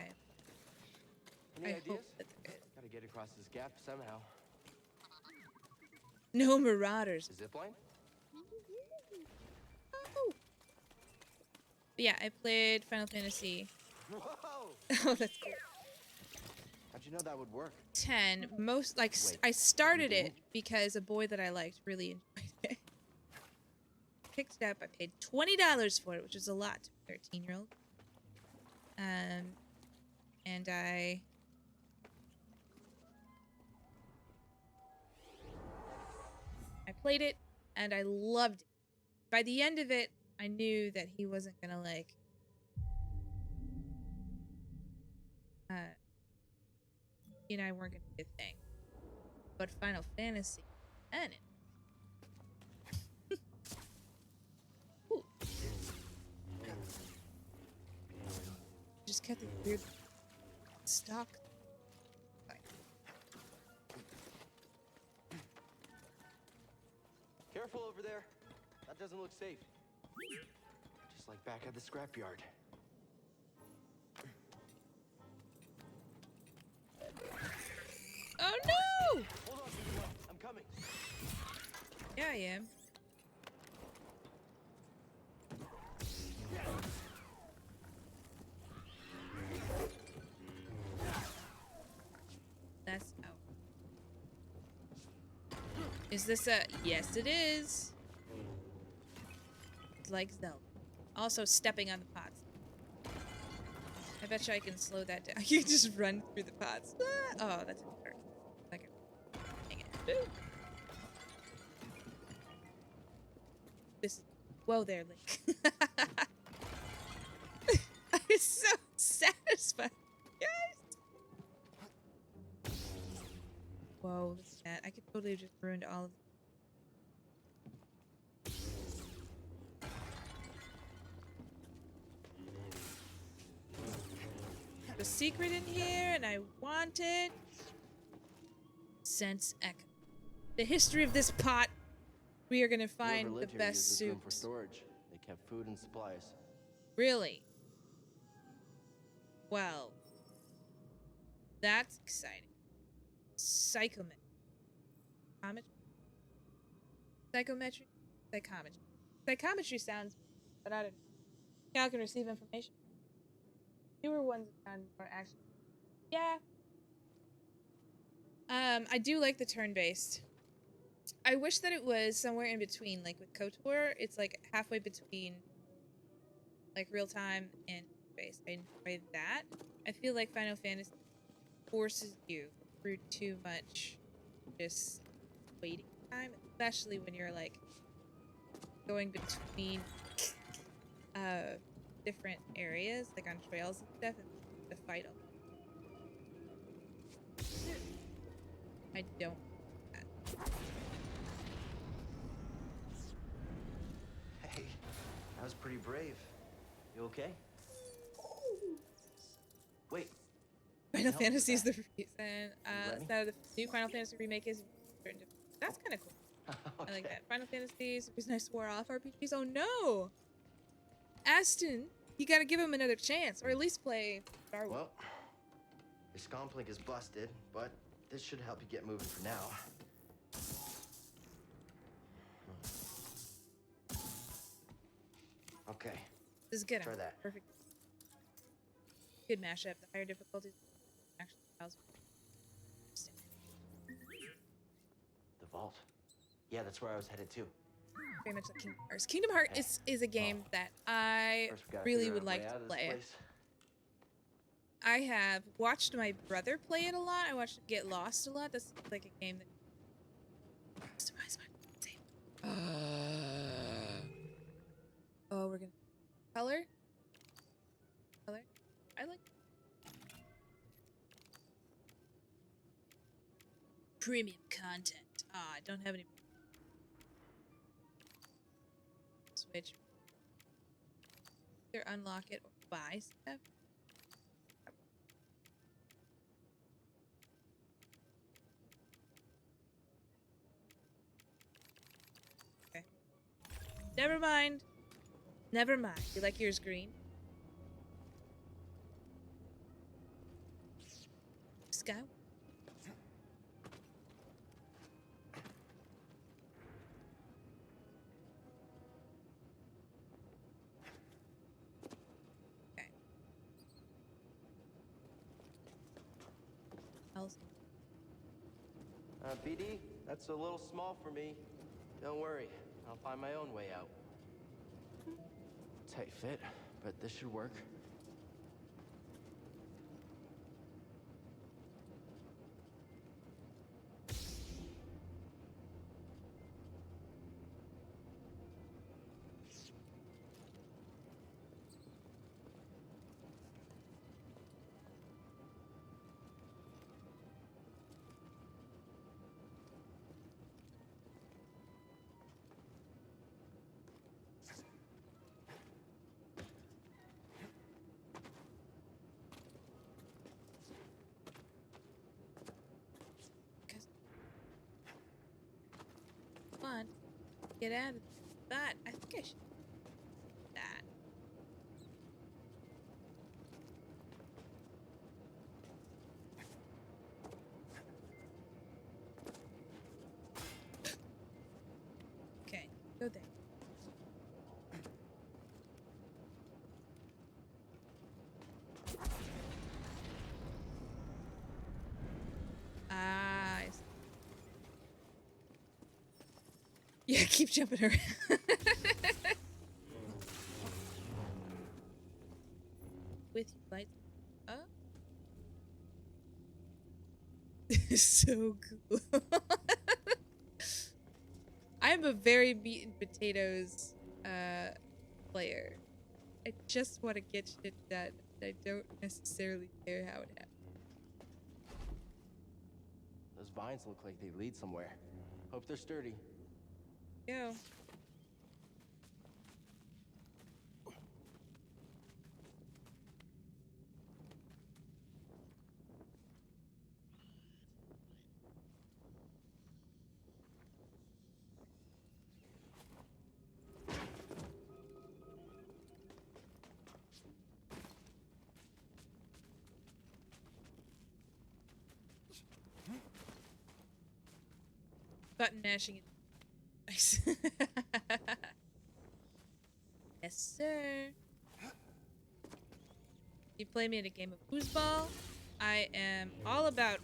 Any I ideas? hope that there is. Gotta get across this gap somehow. No marauders. Zipline? Oh. But yeah, I played Final Fantasy. Whoa! Oh, that's cool. How'd you know that would work? 10. Most like Wait, I started you it didn't? because a boy that I liked really enjoyed it. Picked it up. I paid $20 for it, which is a lot to a 13-year-old. And I played it and I loved it. By the end of it, I knew that he wasn't gonna like he and I weren't gonna be a thing. But Final Fantasy and it. Ooh. Just kept the weird stock. Careful over there. That doesn't look safe. Just like back at the scrapyard. Oh no! Hold on, Puttin. I'm coming. Yeah, I am. That's out. Is this a... Yes, it is. It's like Zelda. Also stepping on the pots. I bet you I can slow that down. You can just run through the pots. Ah! Oh, that's hard. Like, dang it. Boo. This. Whoa there, Link. I'm so satisfied, guys. Whoa, look at that. I could totally have just ruined all of have a secret in here, and I want it. Sense echo. The history of this pot. We are gonna find Whoever the lived here best used this room for soups. storage. They kept food and supplies. Really? Well, that's exciting. Psychometry. Psychometry? Psychometry. Psychometry sounds, but I don't know. How can receive information. Newer ones sound more actually. Yeah. I do like the turn-based. I wish that it was somewhere in between, like with KOTOR, it's like halfway between like real time and based. I enjoy that. I feel like Final Fantasy forces you through too much just waiting time, especially when you're like going between different areas, like on trails and stuff, and to fight them. I don't like that. Hey, that was pretty brave. You okay? Wait. Final No, Fantasy is the back. reason. ready? So the new Final Fantasy remake is. That's kind of cool. Okay. I like that. Final Fantasy is nice war off RPGs. Oh no! Aston, you gotta give him another chance, or at least play Star Wars. Well, your scomplink is busted, but this should help you get moving for now. Okay. This is good. Try that. Perfect. Good mashup. The higher difficulties actually allows. The vault. Yeah, that's where I was headed to. Very much like Kingdom Hearts. Kingdom Hearts is a game that I First, we gotta really figure would out a like way to out of this play. place. I have watched my brother play it a lot. I watched him get lost a lot. That's like a game that. Oh, we're gonna color. Color. I like premium content. Ah, I don't have any. Switch. Either unlock it or buy stuff. Okay. Never mind. Never mind. You like yours green? Sky. else. BD, that's a little small for me. Don't worry, I'll find my own way out. Tight fit, but this should work. Come on, get out of that. I think I should. That. Okay, go there. Ah, I see. Yeah, keep jumping around. With you, light. Oh. So cool. I'm a very meat and potatoes player. I just want to get shit done. I don't necessarily care how it happens. Those vines look like they lead somewhere. Hope they're sturdy. Go. Button mashing it. Nice. Yes, sir. You play me in a game of foosball, I am all about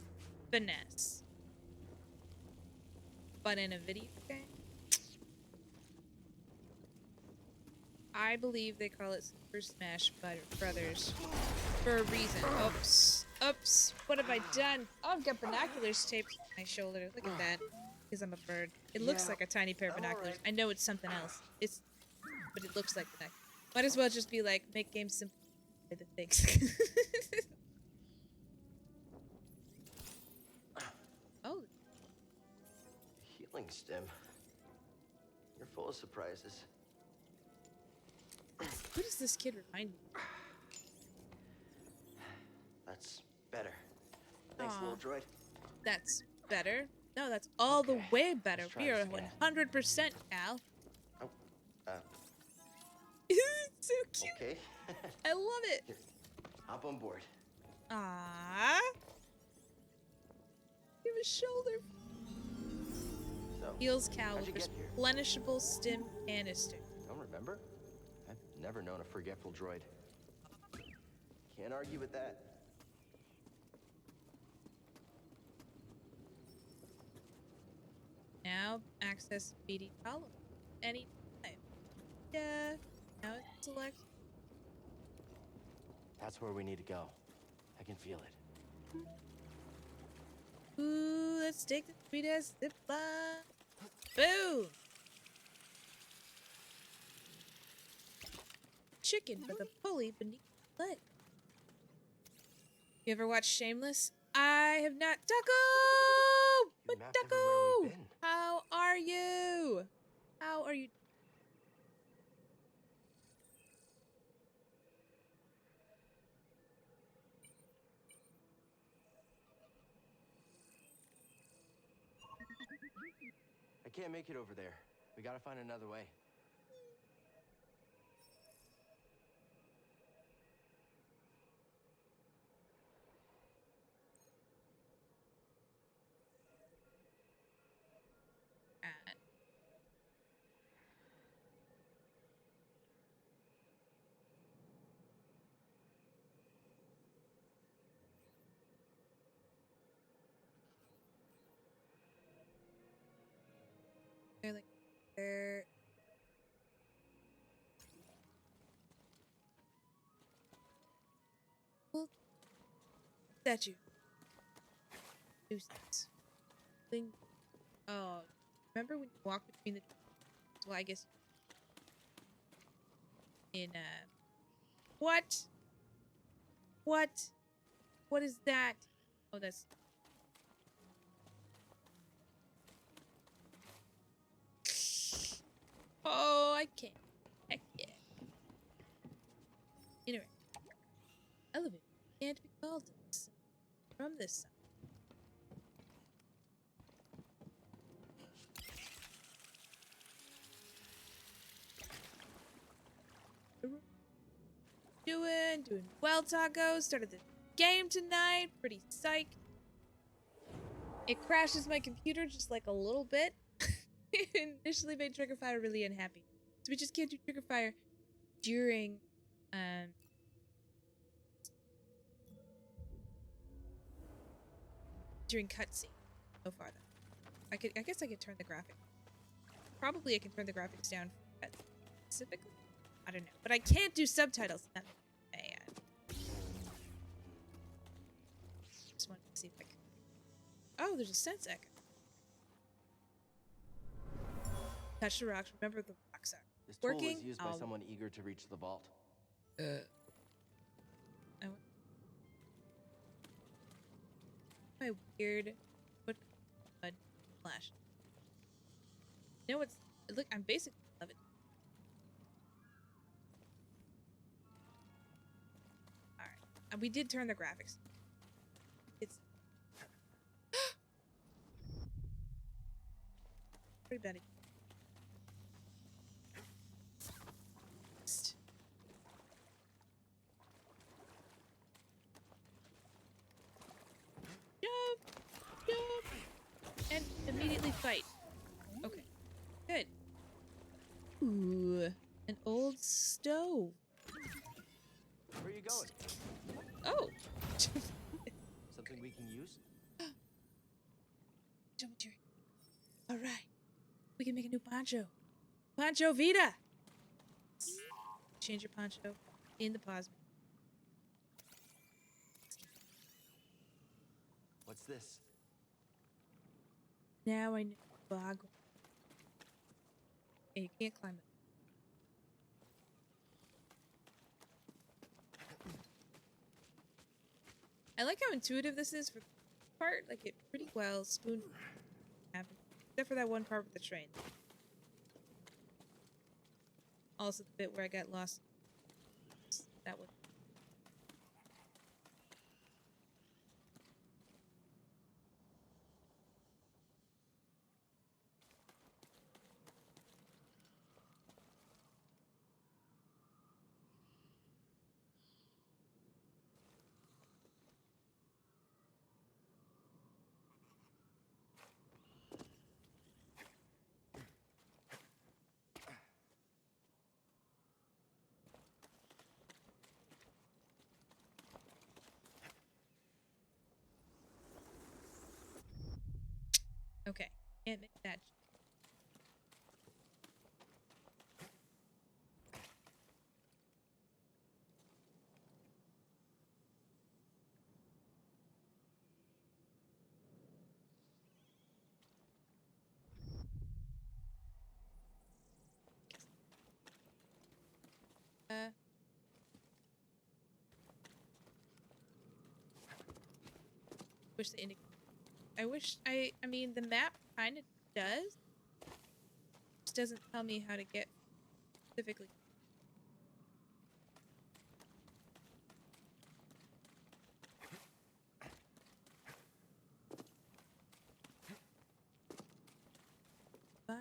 finesse. But in a video game, I believe they call it Super Smash Brothers for a reason. Oops. Oops. What have I done? Oh, I've got binoculars taped to my shoulder. Look at that. Because I'm a bird. It looks like a tiny pair of binoculars. I know it's something else. But it looks like binoculars. Might as well just be like, make games simple. The things. Oh. Healing stem. You're full of surprises. Who does this kid remind me? That's better. Thanks, Aw. little droid. That's better. No, that's all the way better. Let's try We are this again. 100% Al. Oh, It's so cute. okay. I love it. Here, hop on board. Ah. Give a shoulder. So, Heals cow how'd you with get here? replenishable stim canister. Don't remember? I've never known a forgetful droid. Can't argue with that. Now access BD column. Anytime. Yeah. Now it's select. That's where we need to go. I can feel it. Ooh, let's take the sweet ass zip line. Boom! Chicken with a pulley beneath the leg. You ever watched Shameless? I have not. Ducko! But mapped everywhere Ducko! we've been. How are you? How are you? I can't make it over there. We gotta find another way. statue. Nuisance. Thing. Oh, remember when you walk between the? Well, I guess. In what? What? What is that? Oh, that's. Oh, I can't. Heck yeah. Anyway, elevator can't be called to this from this side. Doing well, Taco. Started the game tonight. Pretty psyched. It crashes my computer just like a little bit. It initially made Trigger Fire really unhappy. So we just can't do Trigger Fire during cutscene so far though. I guess I could turn the graphics. Probably I can turn the graphics down for that specifically. I don't know. But I can't do subtitles. That's bad. Just wanted to see if I could. Oh, there's a sense echo. Touch the rocks. Remember the rocks are This tool working. was used by someone eager to reach the vault. My weird foot flash. You know what's look? I'm basically loving it. All right, and we did turn the graphics. It's pretty bad. Jump, and immediately fight. Okay, good. Ooh, an old stove. Where are you going? Oh. Something we can use? Geometry. All right, we can make a new poncho. Poncho Vita. Change your poncho in the pause. What's this? Now I know bog. Hey, you can't climb it. I like how intuitive this is for the part. Like it pretty well spoon happened. Except for that one part with the train. Also the bit where I got lost. That one. Okay, can't make that. Wish the I mean the map kind of does. Just doesn't tell me how to get specifically. Bye.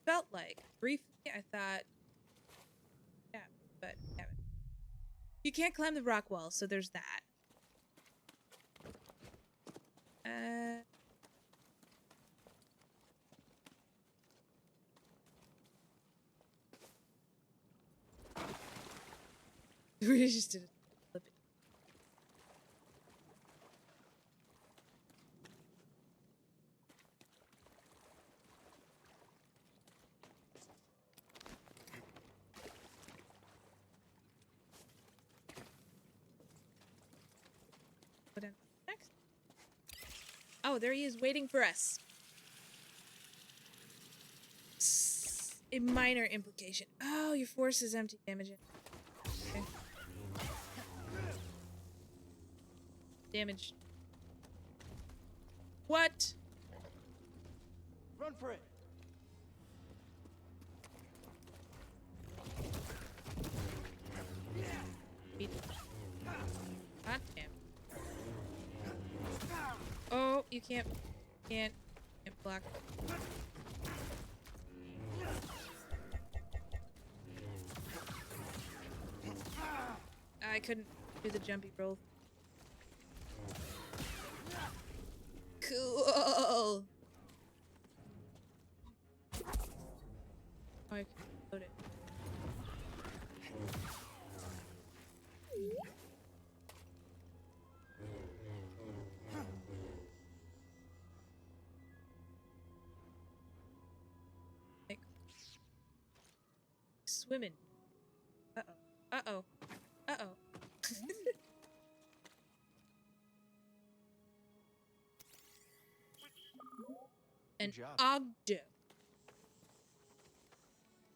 felt like. Briefly, I thought, yeah, but yeah. You can't climb the rock wall, so there's that. We just did a flip it. What next? Oh, there he is waiting for us. A minor implication. Oh, your force is empty damage. Okay. Damage. What? Run for it. God damn. Oh, you can't block. I couldn't do the jumpy roll. Cool. Oh, I can load it. Like, swimming. Uh-oh. Uh-oh. Uh-oh. An job. Ogdo.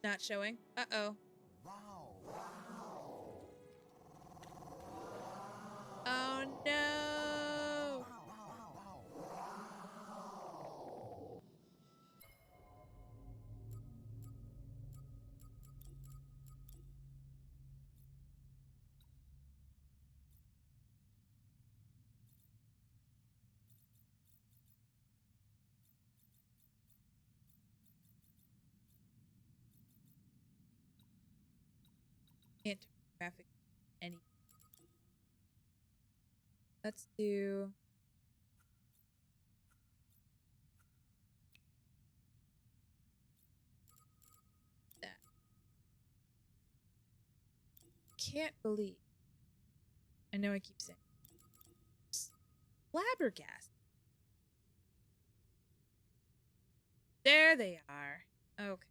Not showing. Uh-oh. Oh no! Can't turn graphic any. Let's do that. Can't believe. I know I keep saying. Flabbergasted. There they are. Okay.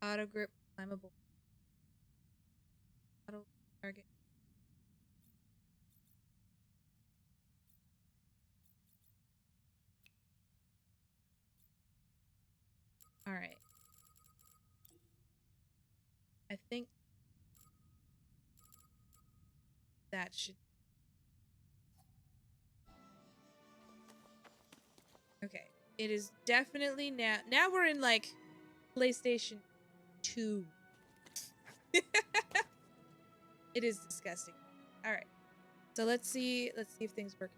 Auto grip, climbable. Auto target. All right. I think that should. Okay. It is definitely now. Now we're in like PlayStation 2. It is disgusting. All right. So let's see if things work.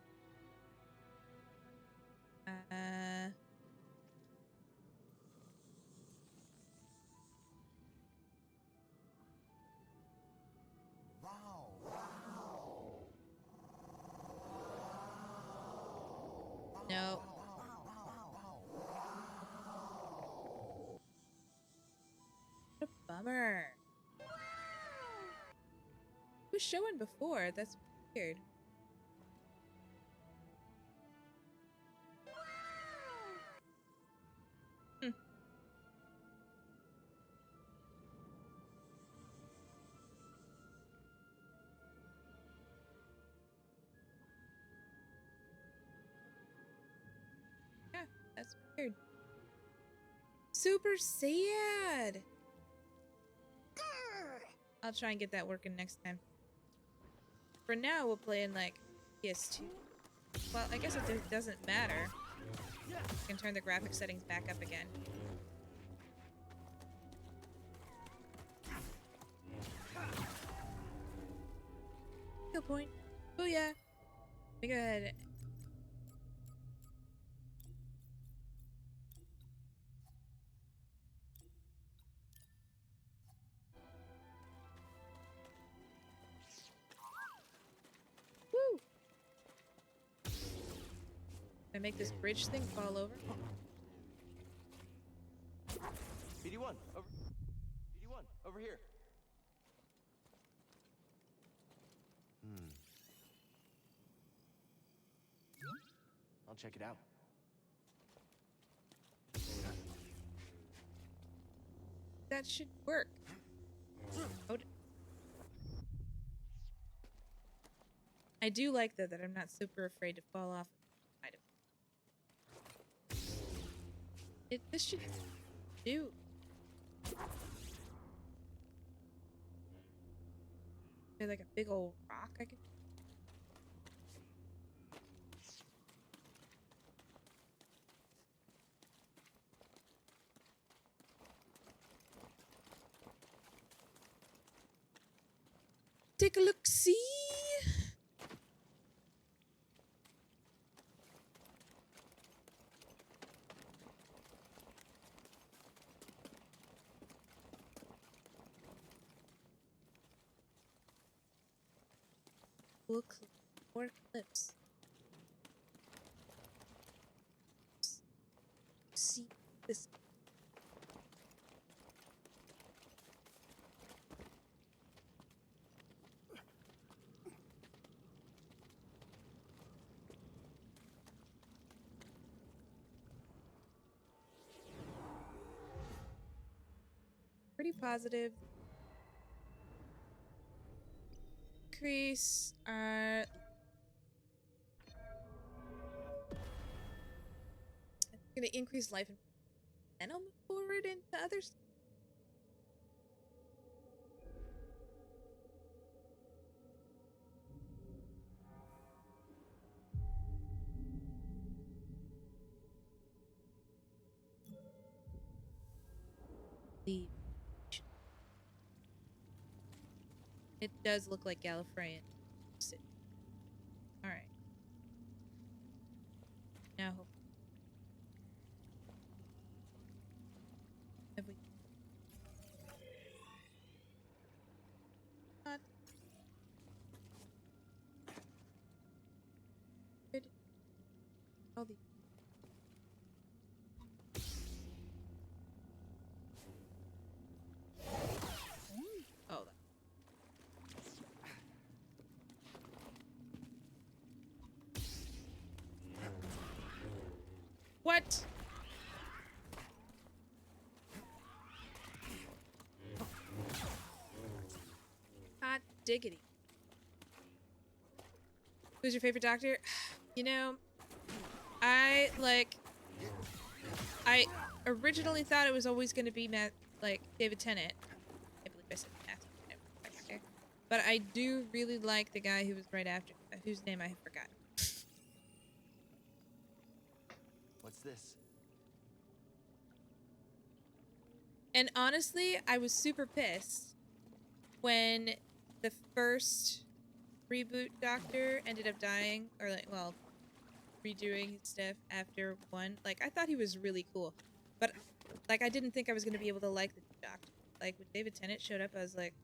No. What a bummer. It was showing before. That's weird. Hmm. Yeah, that's weird. Super sad. I'll try and get that working next time. For now, we'll play in like PS2. Well, I guess it doesn't matter. I can turn the graphic settings back up again. Kill point. Booyah. me go ahead. Woo! Can I make this bridge thing fall over? BD1, over. BD1, over here. I'll check it out. That should work. Oh, I do like though that I'm not super afraid to fall off. This should do. There's like a big old rock I can. Take a look, see? Look, more clips. See this. Pretty positive. Increase our. I'm gonna increase life and then I'll move forward into others. Leave. It does look like Gallifreyan. All right. Now, have we? Not good. All the. Oh. What? Hot diggity. Who's your favorite Doctor? You know, I originally thought it was always going to be David Tennant. I believe I said Matthew. Okay. But I do really like the guy who was right after, whose name I forgot. What's this? And honestly, I was super pissed when the first reboot Doctor ended up dying, or redoing his stuff after one. Like, I thought he was really cool, but I didn't think I was gonna be able to like the Doctor. Like, when David Tennant showed up, I was like,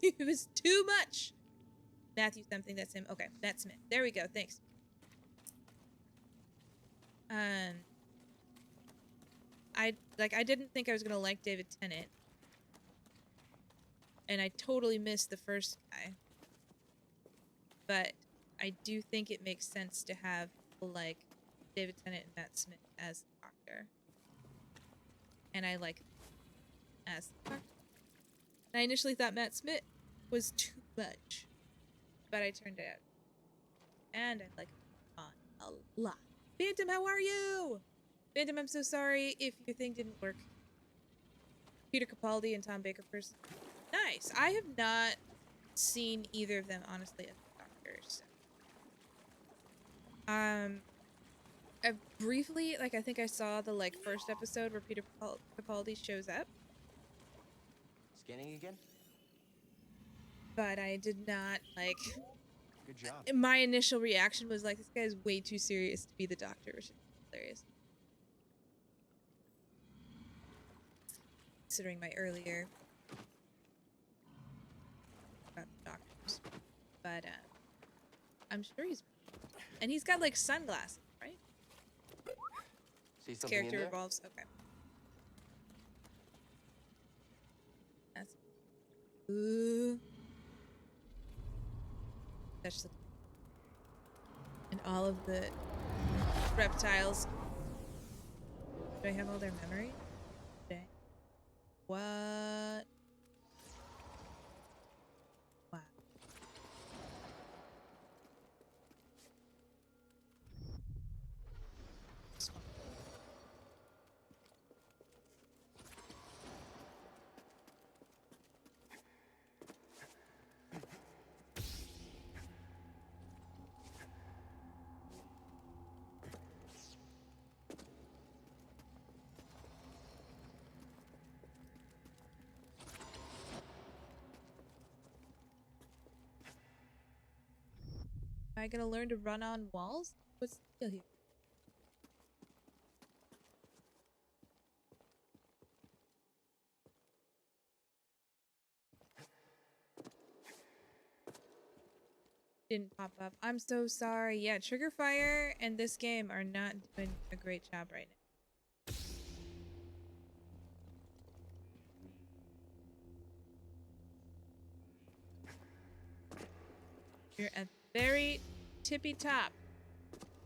it was too much. Matthew something, that's him. Okay, Matt Smith. There we go. Thanks. I didn't think I was gonna like David Tennant, and I totally missed the first guy. But I do think it makes sense to have people like David Tennant and Matt Smith as the Doctor, and I like them as the Doctor. And I initially thought Matt Smith was too much, but I turned it out, and I like him a lot. Phantom, how are you? Phantom, I'm so sorry if your thing didn't work. Peter Capaldi and Tom Baker first. Nice. I have not seen either of them, honestly, as Doctors. I briefly, I think I saw the, first episode where Peter Capaldi shows up. Scanning again? But I did not, Good job. My initial reaction was like, this guy's way too serious to be the doctor, which is hilarious. Considering my earlier about the doctors. But I'm sure and he's got like sunglasses, right? See His something in character there? revolves. Okay. That's ooh. Touch the and all of the reptiles. Do I have all their memory? Okay. What? Wow. Am I gonna learn to run on walls? What's the deal here? Didn't pop up. I'm so sorry. Yeah, Trigger Fire and this game are not doing a great job right now. You're at the very tippy top.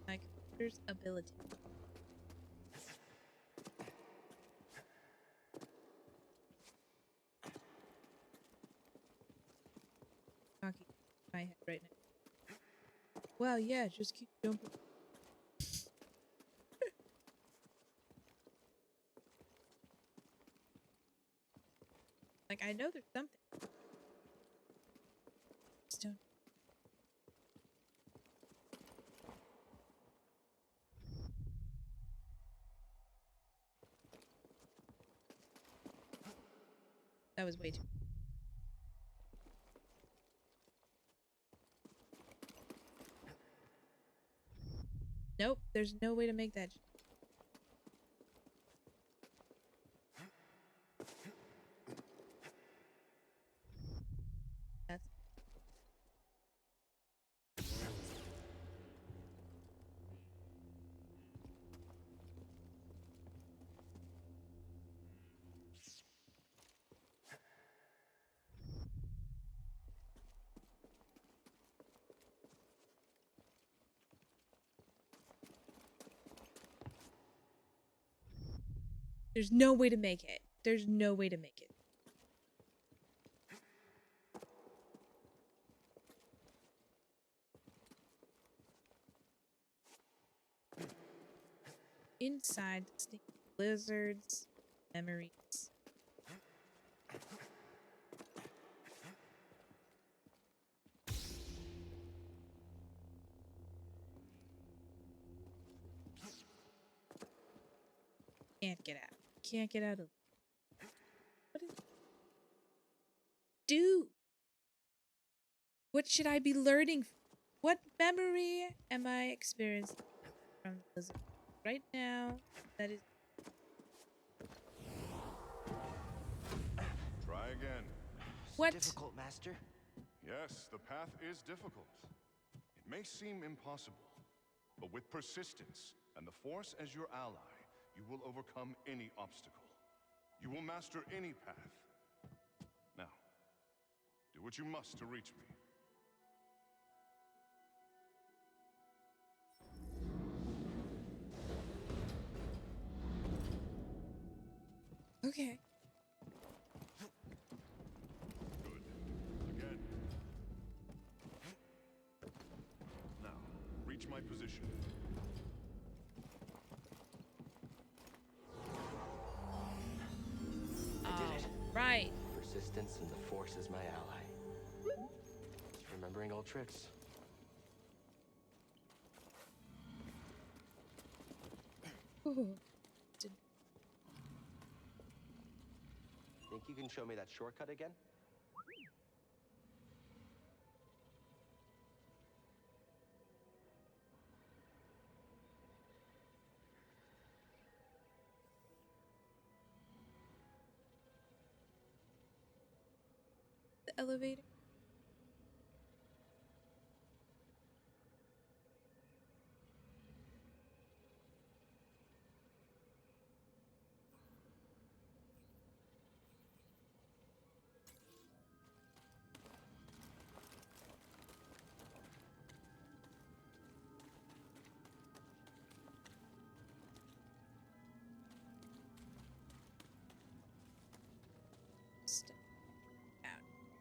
My computer's ability. Talking in my head right now. Well, yeah, just keep jumping. Like, I know there's something. Just don't. That was way too. Nope, there's no way to make that. That's. There's no way to make it. There's no way to make it. Inside the stinky lizards, memories. Can't get out. Can't get out of. What is? Do. What should I be learning? What memory am I experiencing from the lizard right now? That is. Try again. What? Difficult, Master. Yes, the path is difficult. It may seem impossible, but with persistence and the Force as your ally, you will overcome any obstacle. You will master any path. Now, do what you must to reach me. Okay. Good. Again. Now, reach my position. I did it. Right. Persistence and the Force is my ally. Just remembering old tricks. Ooh. Think you can show me that shortcut again? The elevator. Step down.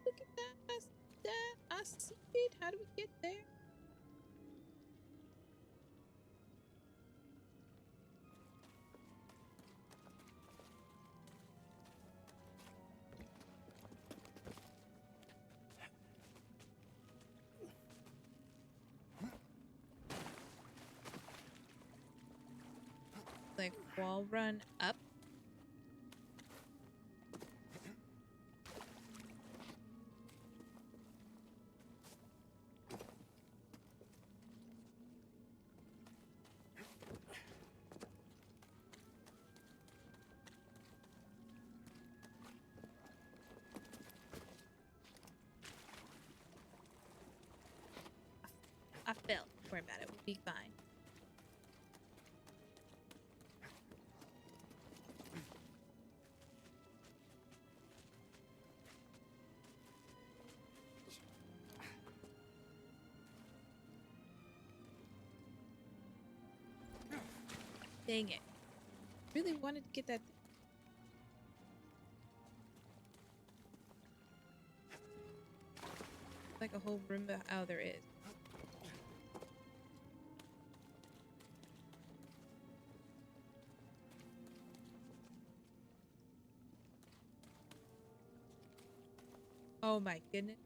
Look at that. I see it. How do we get there? Like wall run up. I fell. Don't worry about it. We'll be fine. Dang it. Really wanted to get that. Like a whole room. Oh, there is. Oh my goodness.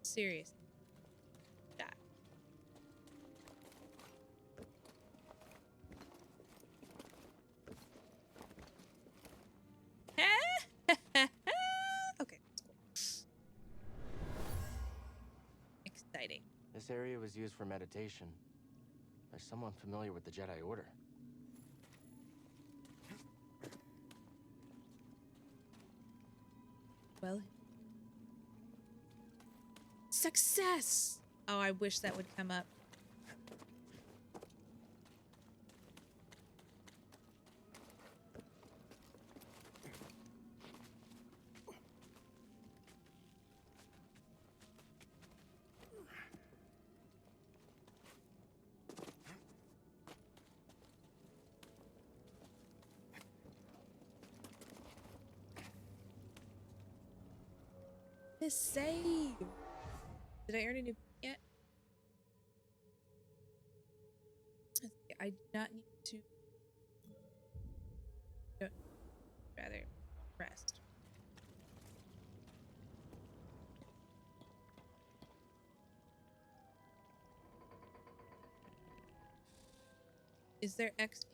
Serious. Die. Okay, that's cool. Exciting. This area was used for meditation by someone familiar with the Jedi Order. Well. Success! Oh, I wish that would come up. This save. Did I earn a new yet? Let's see, I do not need to. Rather rest. Is there XP?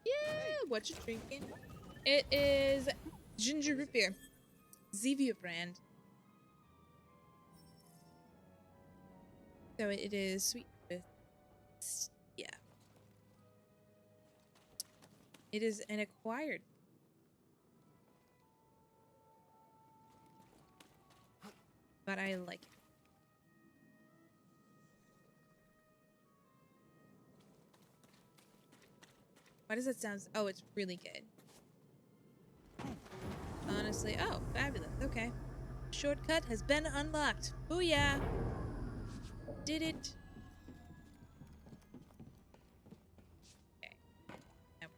Yeah, what you drinking? It is ginger root beer. Zevia brand. So it is sweet with, yeah. It is an acquired. But I like it. Why does that sound? Oh, it's really good. Honestly, oh, fabulous. Okay. Shortcut has been unlocked. Booyah! Did it. Okay. Now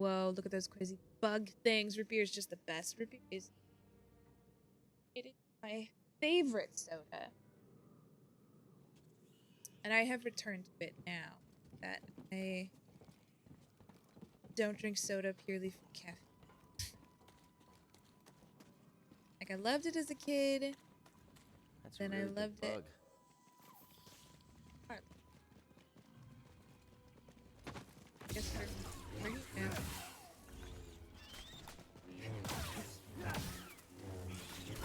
Whoa, look at those crazy bug things. Root beer is just the best. Root beer is it is my favorite soda. And I have returned to it now that I don't drink soda purely for caffeine. Like, I loved it as a kid. That's Then a I really loved big it. bug. I guess we're now.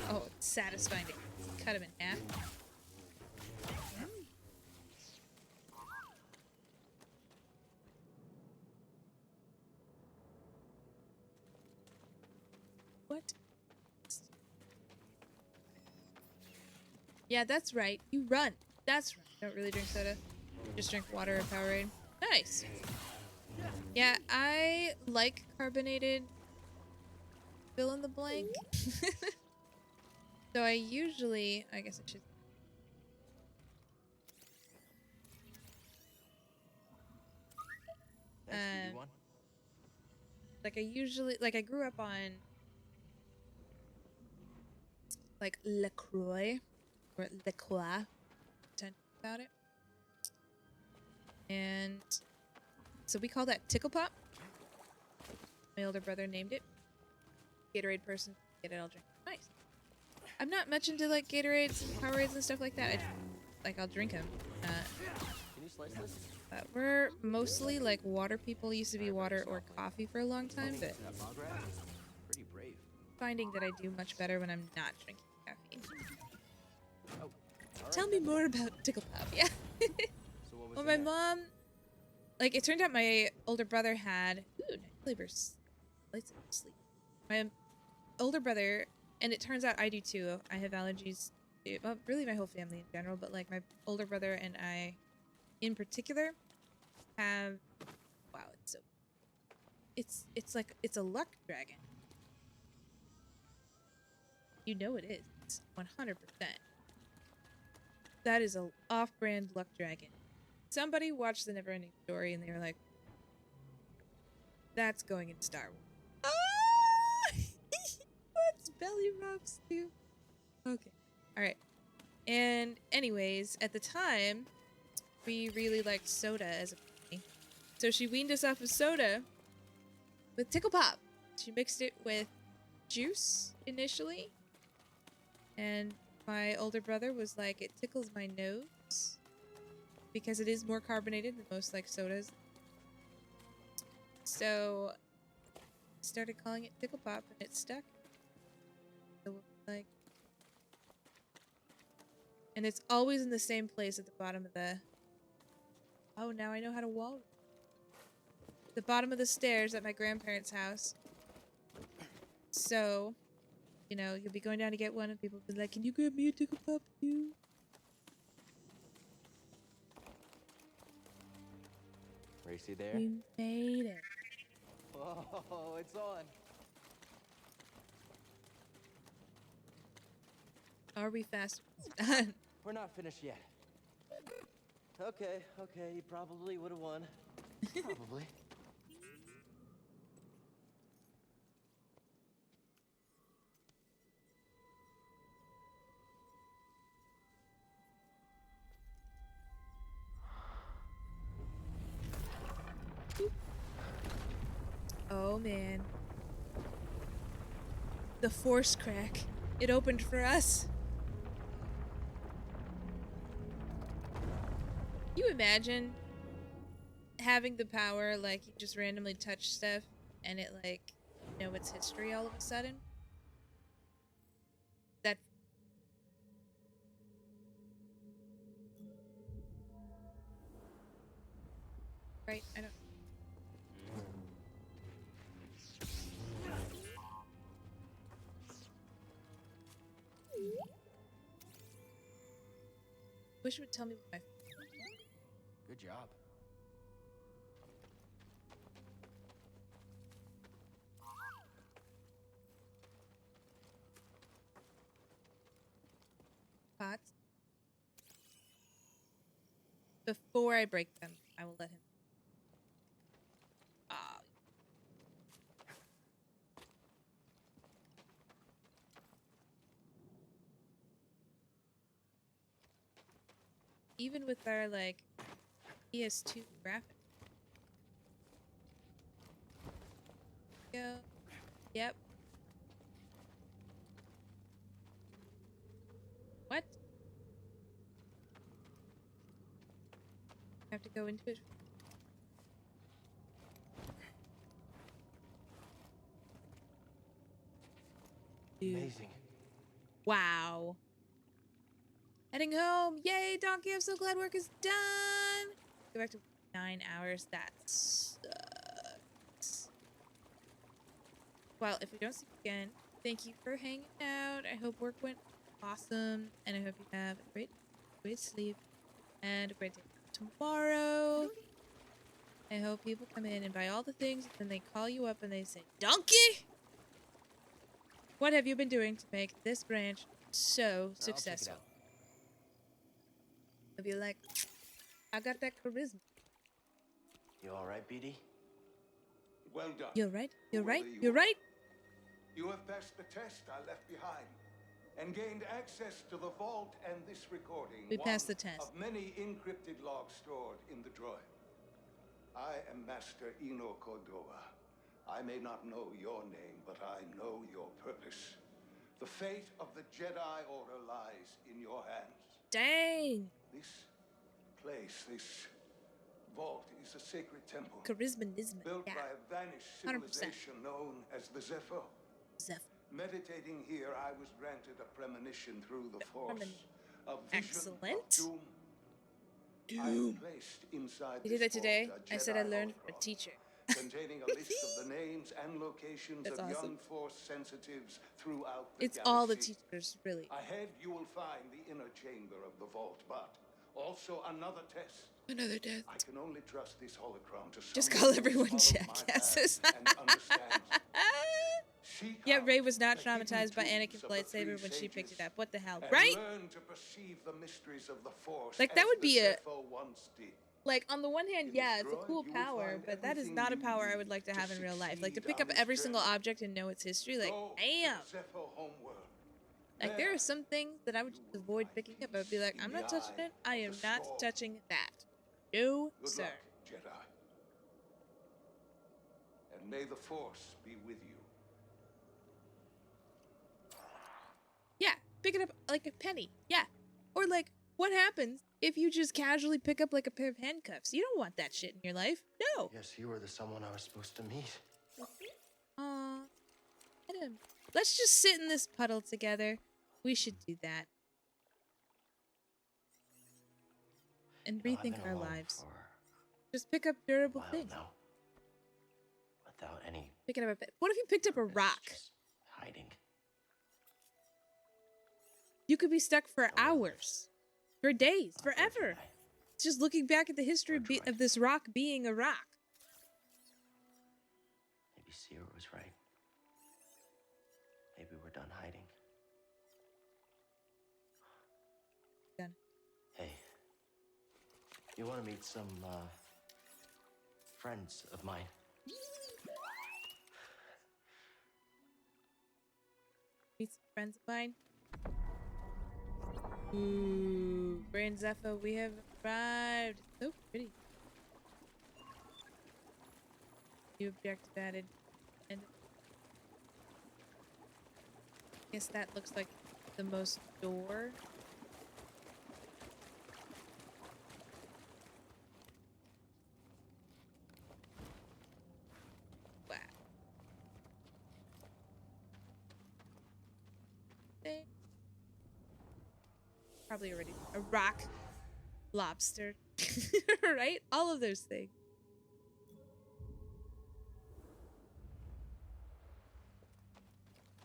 Oh, it's satisfying to cut him in half. What? Yeah, that's right. You run. That's right. Don't really drink soda. Just drink water or Powerade. Nice. Yeah, I like carbonated fill in the blank. So I usually, I guess I should. Thanks, BB1. Like I usually, like I grew up on like LaCroix or LaCroix, about it. And so we call that Tickle Pop. My older brother named it. Gatorade person, get it, I'll drink. Nice. I'm not much into like Gatorades and Powerades and stuff like that. I'll drink them. Can you slice this? But we're mostly like water people. Used to be water or coffee for a long time, but Pretty brave. finding that I do much better when I'm not drinking caffeine. Oh, Tell me more about Tickle Pop. Yeah. So what was Well, in my there? mom, like, it turned out my older brother had. Ooh, sleepers. Lights of sleep. My older brother, and it turns out I do too. I have allergies. Well, really, my whole family in general, but like my older brother and I, in particular, have. Wow, it's so. It's like it's a luck dragon. You know it is. It's 100%. That is a off-brand luck dragon. Somebody watched the Neverending Story and they were like, "That's going in Star Wars." Ah! What's belly rubs do? Okay, all right. And anyways, at the time, we really liked soda as a family, so she weaned us off of soda with Tickle Pop. She mixed it with juice initially, and my older brother was like, "It tickles my nose." Because it is more carbonated than most like sodas. So I started calling it Tickle Pop and it stuck. So like, and it's always in the same place at the bottom of the. Oh, now I know how to wall. The bottom of the stairs at my grandparents' house. So, you know, you'll be going down to get one and people will be like, "Can you grab me a Tickle Pop too?" Racy there? We made it. Whoa, it's on. Are we fast? Done. We're not finished yet. Okay, you probably would have won. Probably. Oh man. The force crack. It opened for us. You imagine having the power, like, you just randomly touch stuff and it, like, know its history all of a sudden? That. Right? I don't. Wish it would tell me what my. Good job. Pots. Before I break them, I will let him. Ah. even with our like PS2 graphics. Go. Yep. What? I have to go into it. Dude. Amazing. Wow. Heading home. Yay, Donkey. I'm so glad work is done. Go back to 9 hours. That sucks. Well, if we don't see you again, thank you for hanging out. I hope work went awesome. And I hope you have a great sleep and a great day tomorrow. I hope people come in and buy all the things, and then they call you up and they say, Donkey! What have you been doing to make this branch so successful? They'll be like, I got that charisma. You all right, BD? Well done. You're right. You're right. Whoever you You're are. right. You have passed the test I left behind and gained access to the vault and this recording. We one passed the test. Of many encrypted logs stored in the droid. I am Master Eno Cordova. I may not know your name, but I know your purpose. The fate of the Jedi Order lies in your hands. Dang. This place, this vault, is a sacred temple. Charisma nisma. Built Yeah. by a vanished 100%. civilization known as the Zephyr. Zeph. Meditating here, I was granted a premonition through the Force. A vision Excellent. of doom. I am placed inside You did this that today? vault, a I said I Jedi learned from a holocron, teacher. containing a list of the names and locations That's of awesome. young Force sensitives throughout the It's all the galaxy. teachers, really. Ahead, you will find the inner chamber of the vault, but also another test. Another death. I can only trust this holocron to Just someone call who everyone has followed my jackasses. path and understands. Seek Yeah, out Rey was not the hidden traumatized by tombs Anakin's of the lightsaber three when she picked it sages up. What the hell? and Right? learn to perceive the mysteries of the Force Like, that as would the be a- Zephyr once did. Like, on the one hand, In yeah, this it's a droid, cool you will power, find but that is everything not a you power I need would like to have in real life. Like, to succeed pick up on this every single journey. object and know its history, like, Go to damn! the Zephyr homeworld. Like, there are some things that I would just avoid picking up. I would be like, I'm not touching it. I am not touching that. No, Good sir. luck, Jedi. And may the Force be with you. Yeah, pick it up like a penny. Yeah. Or, like, what happens if you just casually pick up, like, a pair of handcuffs? You don't want that shit in your life. No. Yes, you were the someone I was supposed to meet. Aw. Adam. Let's just sit in this puddle together. We should do that. And You know, I've rethink been our alone lives. for Just pick up a durable while things. now, without any Pick it up a bit. What if you picked up a purpose, rock? just hiding. You could be stuck for will. hours, for days, Not for forever. Jedi. Just looking back at the history Or of droid. this rock being a rock. Maybe Seer was right. Maybe we're done hiding. Done. Hey, you want to meet some friends of mine? Meet some friends of mine. Ooh, Grand Zephyr, we have arrived. So pretty. New objective added. And I guess that looks like the most door. Wow. Thing. Probably already a rock lobster. Right? All of those things.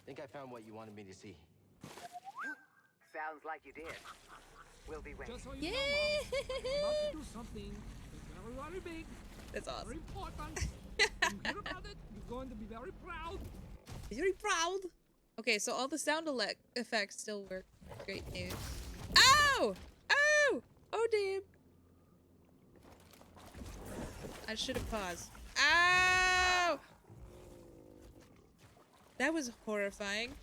Think I found what you wanted me to see. Sounds like you did. We'll be waiting. Just so you Yeah. know, Mom, I'm about to do something very, very big, That's very awesome. important. You hear about it, you're going to be very proud. Very proud. Okay, so all the sound effects still work. Great news. Ow! Oh! Oh, damn. I should have paused. Ow! That was horrifying.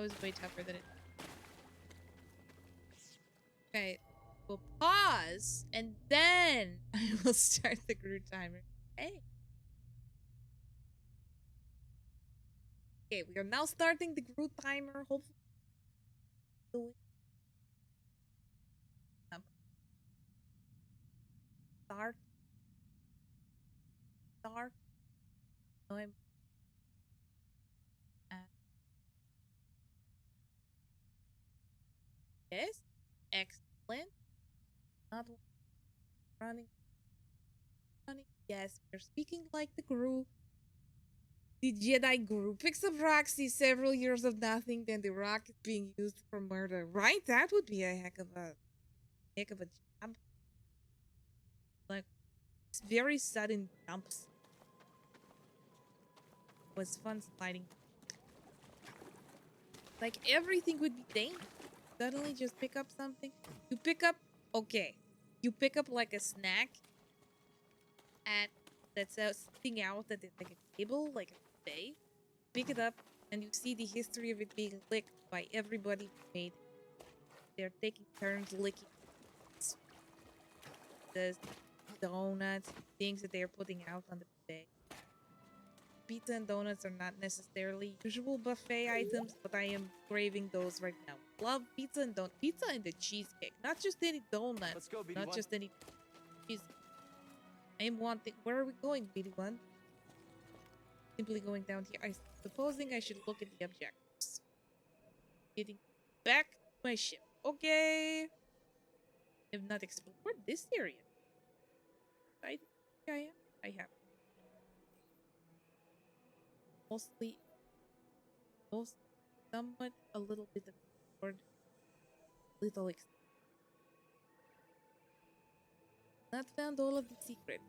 was way tougher than it. Okay, we'll pause and then I will start the Groot timer. Hey. Okay, we are now starting the Groot timer. Hopefully, start. Start. No, I'm. Uh, yes. Excellent. Not running. Running. Yes, we're speaking like the Groot. The Jedi group picks up Roxy several years of nothing, then the rock is being used for murder. Right? That would be a heck of a job. Like it's very sudden jumps. Was fun sliding. Like everything would be dangerous. Suddenly just pick up something. You pick up okay. You pick up like a snack at that's sitting out at like a table, like a buffet. Pick it up and you see the history of it being licked by everybody who made it. They're taking turns licking the donuts, things that they're putting out on the buffet. Pizza and donuts are not necessarily usual buffet items, but I am craving those right now. Love pizza and pizza and the cheesecake, not just any donut. Let's go, BD1. Not just any cheese. I am wanting. Where are we going, BD1? Simply going down here. I supposing I should look at the objectives. Getting back to my ship. Okay. I have not explored this area. I think I am. I have. Mostly, somewhat, a little bit of explored. Little not found all of the secrets.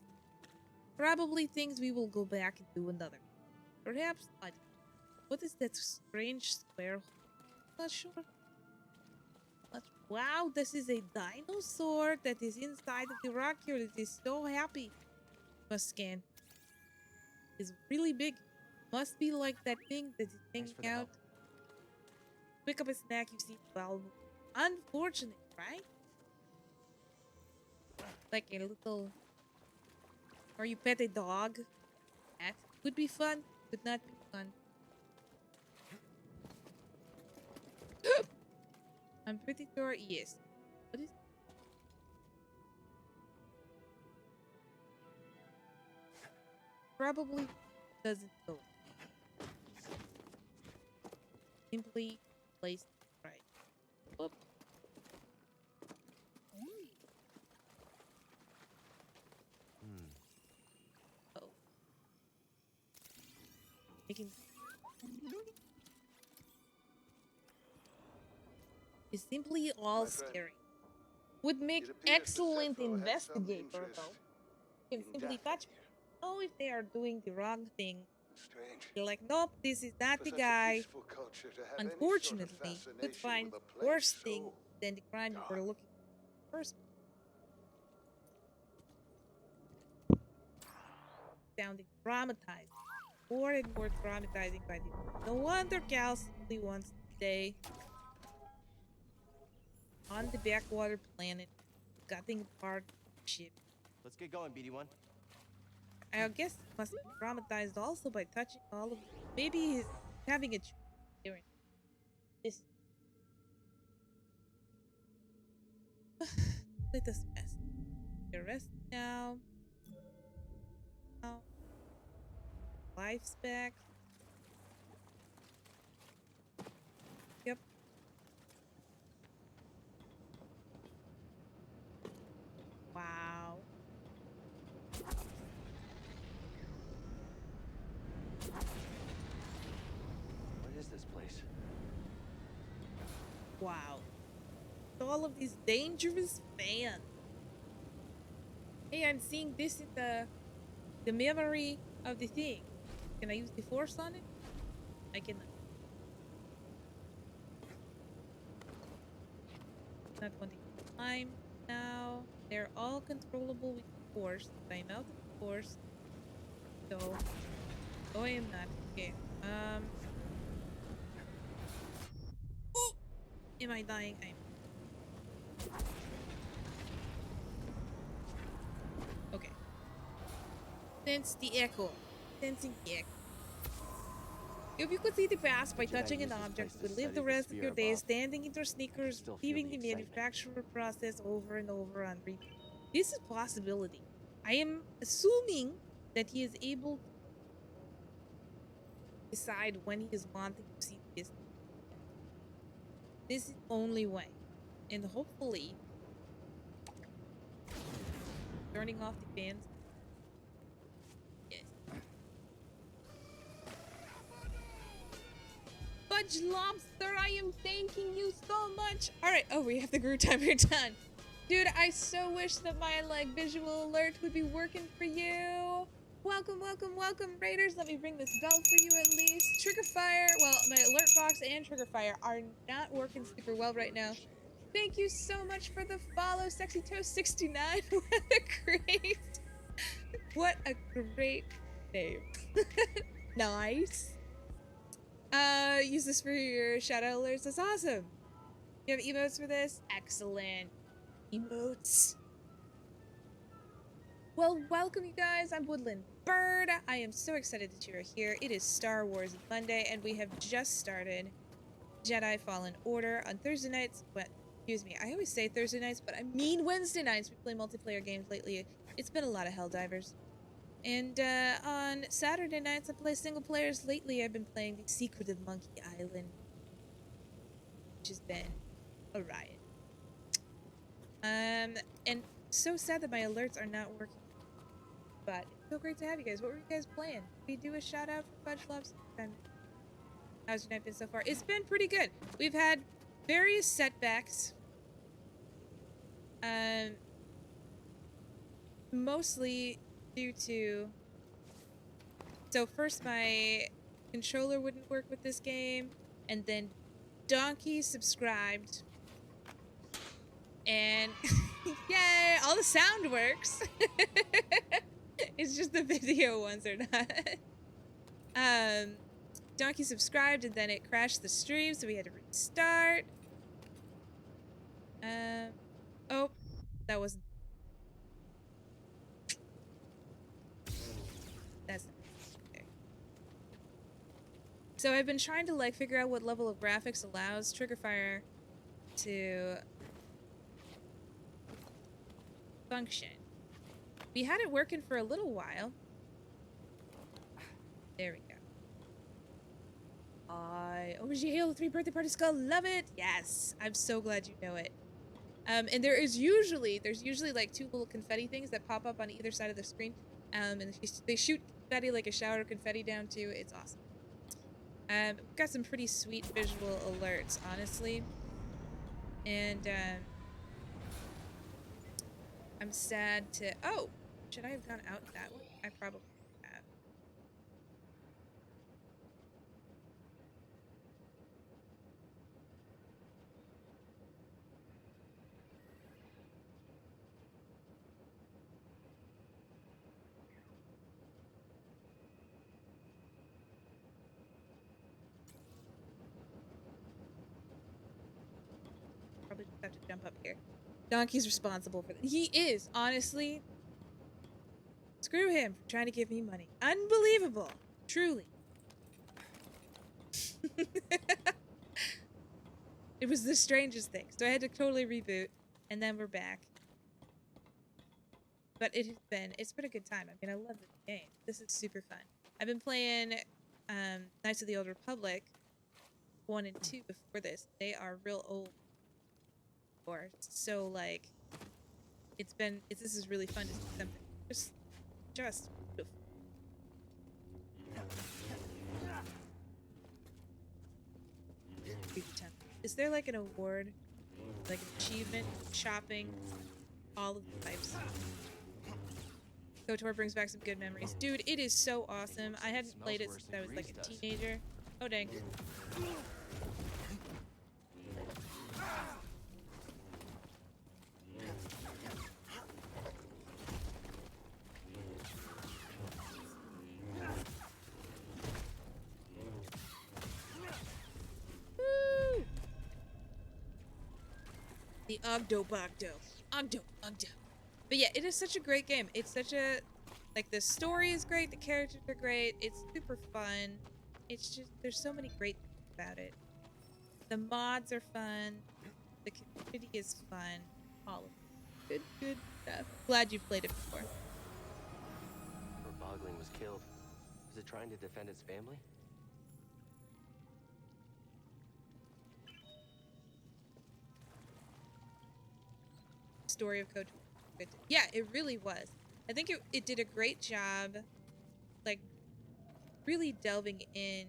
Probably things we will go back and do another. Perhaps not. What is that strange square? Not sure. Wow, this is a dinosaur that is inside of the rock here. It is so happy. Must scan. It's really big. Must be like that thing that is hanging out. Help. Pick up a snack, you see. Well, unfortunate, right? Like a little. Or you pet a dog. That would be fun. Could not be fun. I'm pretty sure, yes. What is probably doesn't go. Simply place it right. Whoop. Oh. Making is simply all My friend, scary. Would make it appears excellent Persephone has some investigator interest though. You can in simply Daphne touch here. know if they are doing the wrong thing. Strange. You're like, nope, this is not For the such a guy. peaceful culture to have any sort of Unfortunately, you could fascination find with a place worse so thing than the crime you were dark. looking for first. Sounding traumatized. More and more traumatizing by the no wonder Cal simply wants to stay on the backwater planet, gutting apart the ship. Let's get going, BD1. I guess he must be traumatized also by touching all of. Maybe he's having a choice. This. Let us rest. You rest now. Now. Life's back. Yep. Wow. What is this place? Wow. All of these dangerous fans. Hey, I'm seeing this in the memory of the thing. Can I use the force on it? I cannot. Not wanting time now. They're all controllable with force. I'm out of force. So I am not. Okay. Am I dying? I'm. Okay. Sense the echo. Sensing the echo. If you could see the past by Jedi touching an used this object, place you to would live study the the rest of sphere your days above. standing in your sneakers, Still feel repeating the the excitement. manufacturer process over and over on repeat. This is possibility. I am assuming that he is able to decide when he is wanting to see this. This is the only way. And hopefully, turning off the fans. Yes. Fudge Lobster, I am thanking you so much. All right. Oh, we have the Groot timer done. Dude, I so wish that my like visual alert would be working for you. Welcome, welcome, welcome, Raiders. Let me ring this bell for you at least. Trigger fire. Well, my alert box and trigger fire are not working super well right now. Thank you so much for the follow, Sexy Toast 69. What a great name. Nice. Use this for your shout out alerts. That's awesome. You have emotes for this? Excellent. Emotes. Well, welcome you guys. I'm Woodland Bird. I am so excited that you are here. It is Star Wars Monday, and we have just started Jedi Fallen Order on Thursday nights. What? Excuse me. I always say Thursday nights, but I mean Wednesday nights. We play multiplayer games lately. It's been a lot of Helldivers. And on Saturday nights, I play single players. Lately, I've been playing The Secret of Monkey Island, which has been a riot. And so sad that my alerts are not working. But it's so great to have you guys. What were you guys playing? Did we do a shout out for Fudge Loves? How's your night been so far? It's been pretty good. We've had various setbacks. Mostly due to... So first my controller wouldn't work with this game, and then Donkey subscribed. And yay, all the sound works. It's just the video ones are not. Donkey subscribed and then it crashed the stream, so we had to restart. Oh, that wasn't. That's not there. So I've been trying to like figure out what level of graphics allows Triggerfire to function. We had it working for a little while. There we go. OG Halo 3 birthday party skull, love it. Yes, I'm so glad you know it. And there's usually like two little confetti things that pop up on either side of the screen. And they shoot confetti like a shower of confetti down too. It's awesome. We've got some pretty sweet visual alerts, honestly. And I'm sad to... Oh! Should I have gone out that way? I probably have. Probably just have to jump up here. Donkey's responsible for that. He is, honestly. Screw him for trying to give me money. Unbelievable. Truly. It was the strangest thing. So I had to totally reboot, and then we're back. But it's been a good time. I mean, I love this game. This is super fun. I've been playing Knights of the Old Republic 1 and 2 before this. They are real old. So like, this is really fun to see something just beautiful. Is there like an award, like an achievement, shopping, all of the types? KOTOR brings back some good memories. Dude, it is so awesome. I hadn't played it since I was like a teenager. Oh dang. me Ogdo Bogdo. Ogdo. But yeah, it is such a great game. It's such a, like, the story is great, the characters are great, it's super fun. It's just, there's so many great things about it. The mods are fun. The community is fun. All of it. Good stuff. Glad you played it before. Where Bogling was killed. Was it trying to defend its family? Story of Coach. Yeah, it really was. I think it did a great job, like, really delving in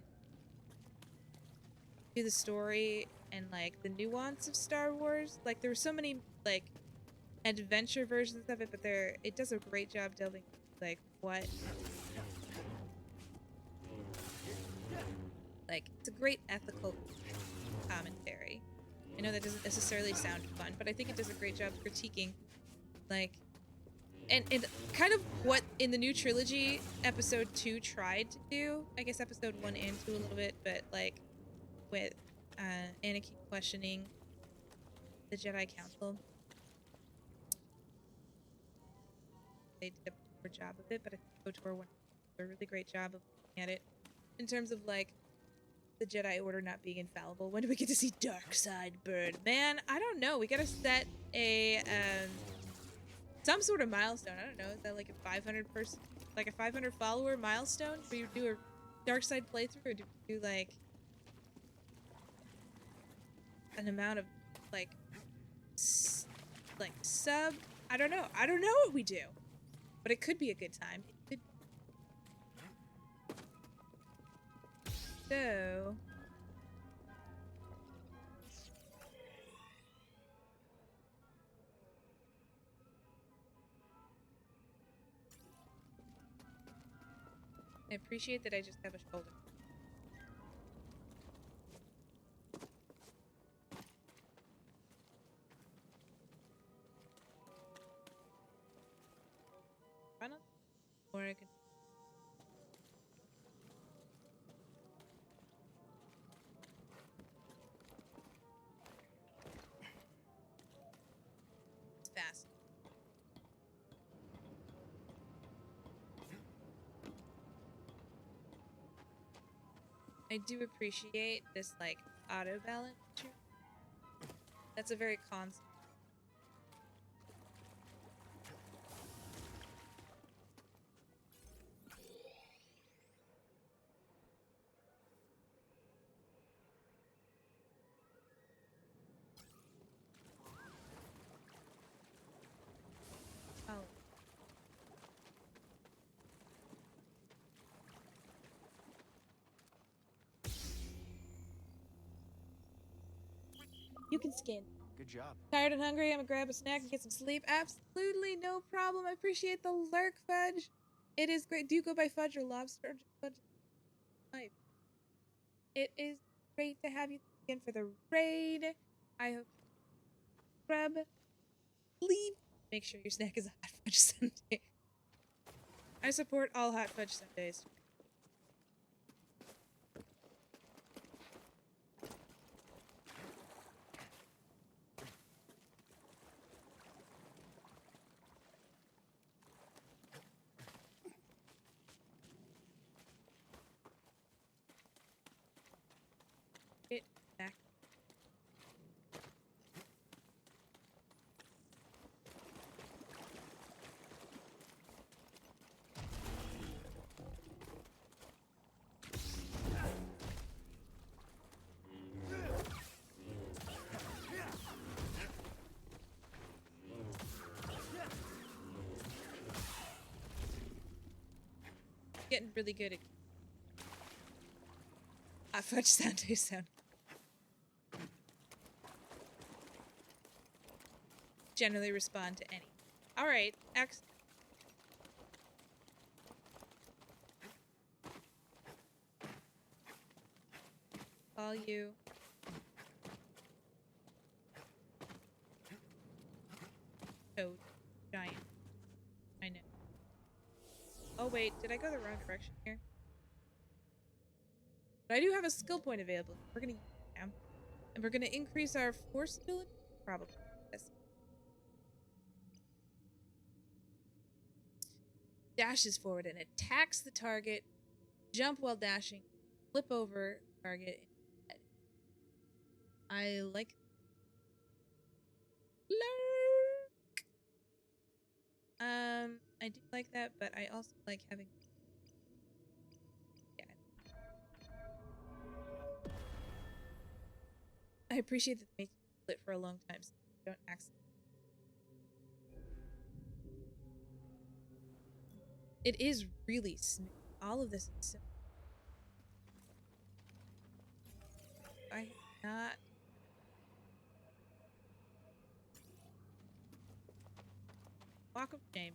to the story and, like, the nuance of Star Wars. Like, there were so many, like, adventure versions of it, but it does a great job delving, like, what, like, it's a great ethical commentary. I know that doesn't necessarily sound fun, but I think it does a great job critiquing, like, and kind of what in the new trilogy episode 2 tried to do. I guess episode 1 and 2 a little bit, but, like, with Anakin questioning the Jedi Council. They did a poor job of it, but I think KOTOR went a really great job of looking at it in terms of, like, the Jedi Order not being infallible. When do we get to see Darkseid burn? Man, I don't know. We gotta set a some sort of milestone. I don't know. Is that like a 500 person, like a 500 follower milestone? Do you do a Darkseid playthrough, or do we do like an amount of like sub? I don't know. I don't know what we do, but it could be a good time. It could. So. I appreciate that I just have a shoulder. Run on, or I can. It's fast. I do appreciate this, like, auto balance feature. That's a very constant. Oh. You can skin. Good job. Tired and hungry, I'm gonna grab a snack and get some sleep. Absolutely no problem. I appreciate the lurk, Fudge. It is great. Do you go by Fudge or Lobster? Or just Fudge? Life. It is great to have you again for the raid. I hope grab, leave. Make sure your snack is a hot fudge sundae. I support all hot fudge sundaes. Get back. Getting really good at hot fudge sundae sound. Generally respond to any. Alright, excellent. Call you. Toad. Giant. I know. Oh wait, did I go the wrong direction here? But I do have a skill point available. We're gonna use it now. And we're gonna increase our force ability? Probably. Yes. dashes forward and attacks the target, jump while dashing, flip over the target. I like lurk. I do like that, but I also like having I appreciate that they make you split for a long time so you don't accidentally. It is really smooth. All of this is so. I not. Walk of shame.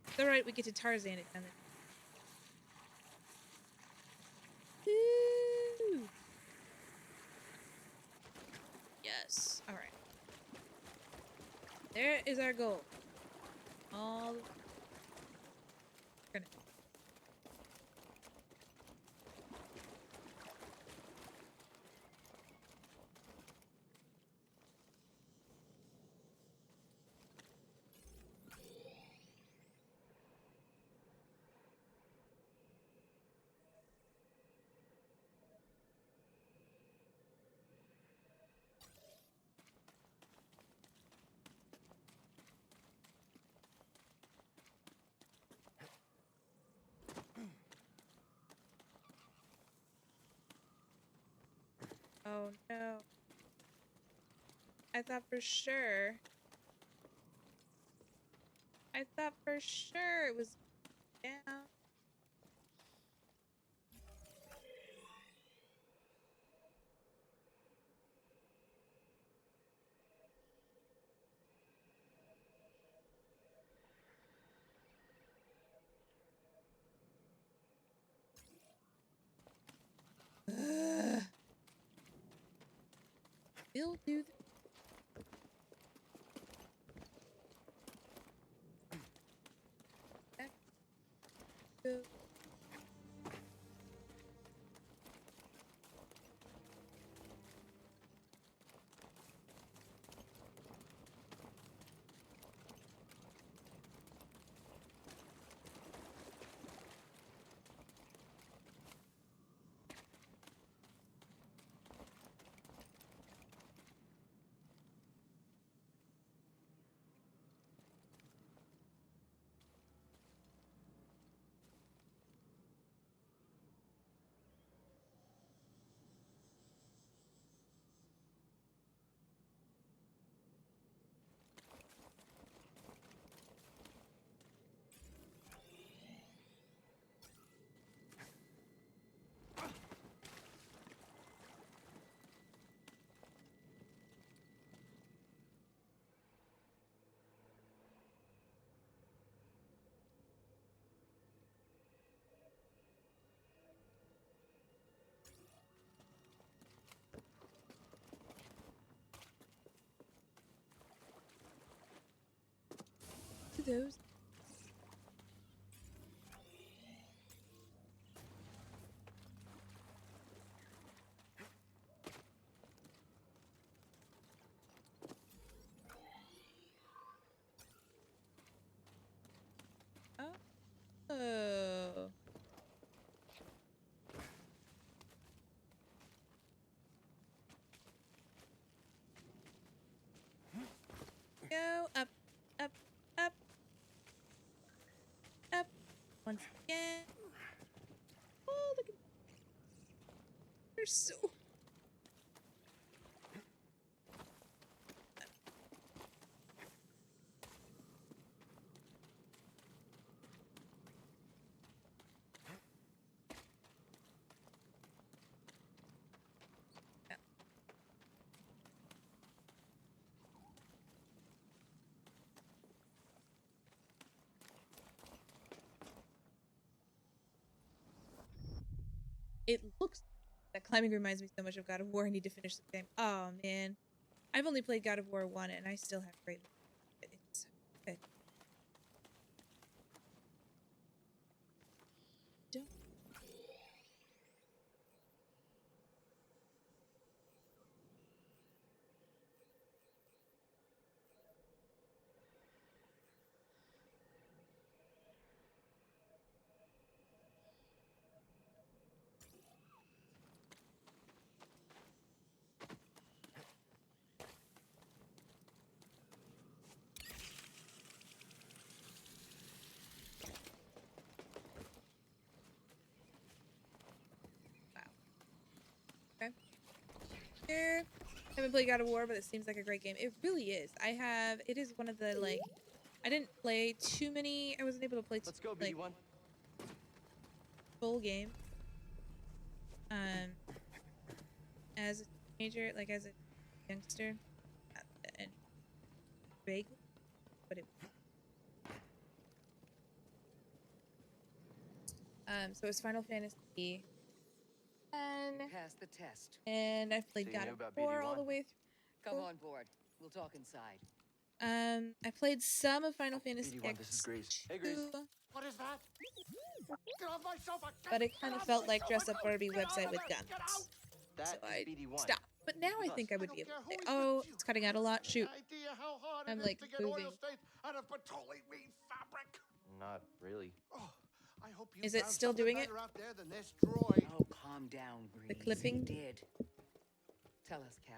It's alright, we get to Tarzan it down there. Woo! Yes. Alright. There is our goal. All. Gonna. Oh no. I thought for sure. I thought for sure it was down. Ugh. We'll do the go. To those. Oh. Go up, up, up, up. Once again. Oh, look at. They're so. It looks. That climbing reminds me so much of God of War. I need to finish the game. Oh man, I've only played God of War 1 and I still have great. It's so good. Don't. Okay. Here. I haven't played God of War, but it seems like a great game. It really is. It is one of the, like, I didn't play too many, I wasn't able to play Let's go, like, BD1. full game. As a teenager, like as a youngster, and vaguely, but it. So it's Final Fantasy, Pass the test. and I've played So you God knew of about War all BD1? the way Come through. on board. We'll talk inside. I played some of Final Fantasy BD1, this is Grease. Hey, Grease. X2, What is that? Get off my sofa! but it kind of felt like Dress Up Barbie Get out website of with there! guns. Get out! That So is I BD1. stopped. But now I With think us. I would I be don't able to care say, who is oh, with you. it's cutting out a lot. Shoot. Any idea how hard I'm it like is to get moving. oil stains out of petroleum fabric? Not really. Oh, I hope you Is it found still something doing it? better out there than this droid. Oh, calm down, Grease. The clipping? He did. Tell us, Cal.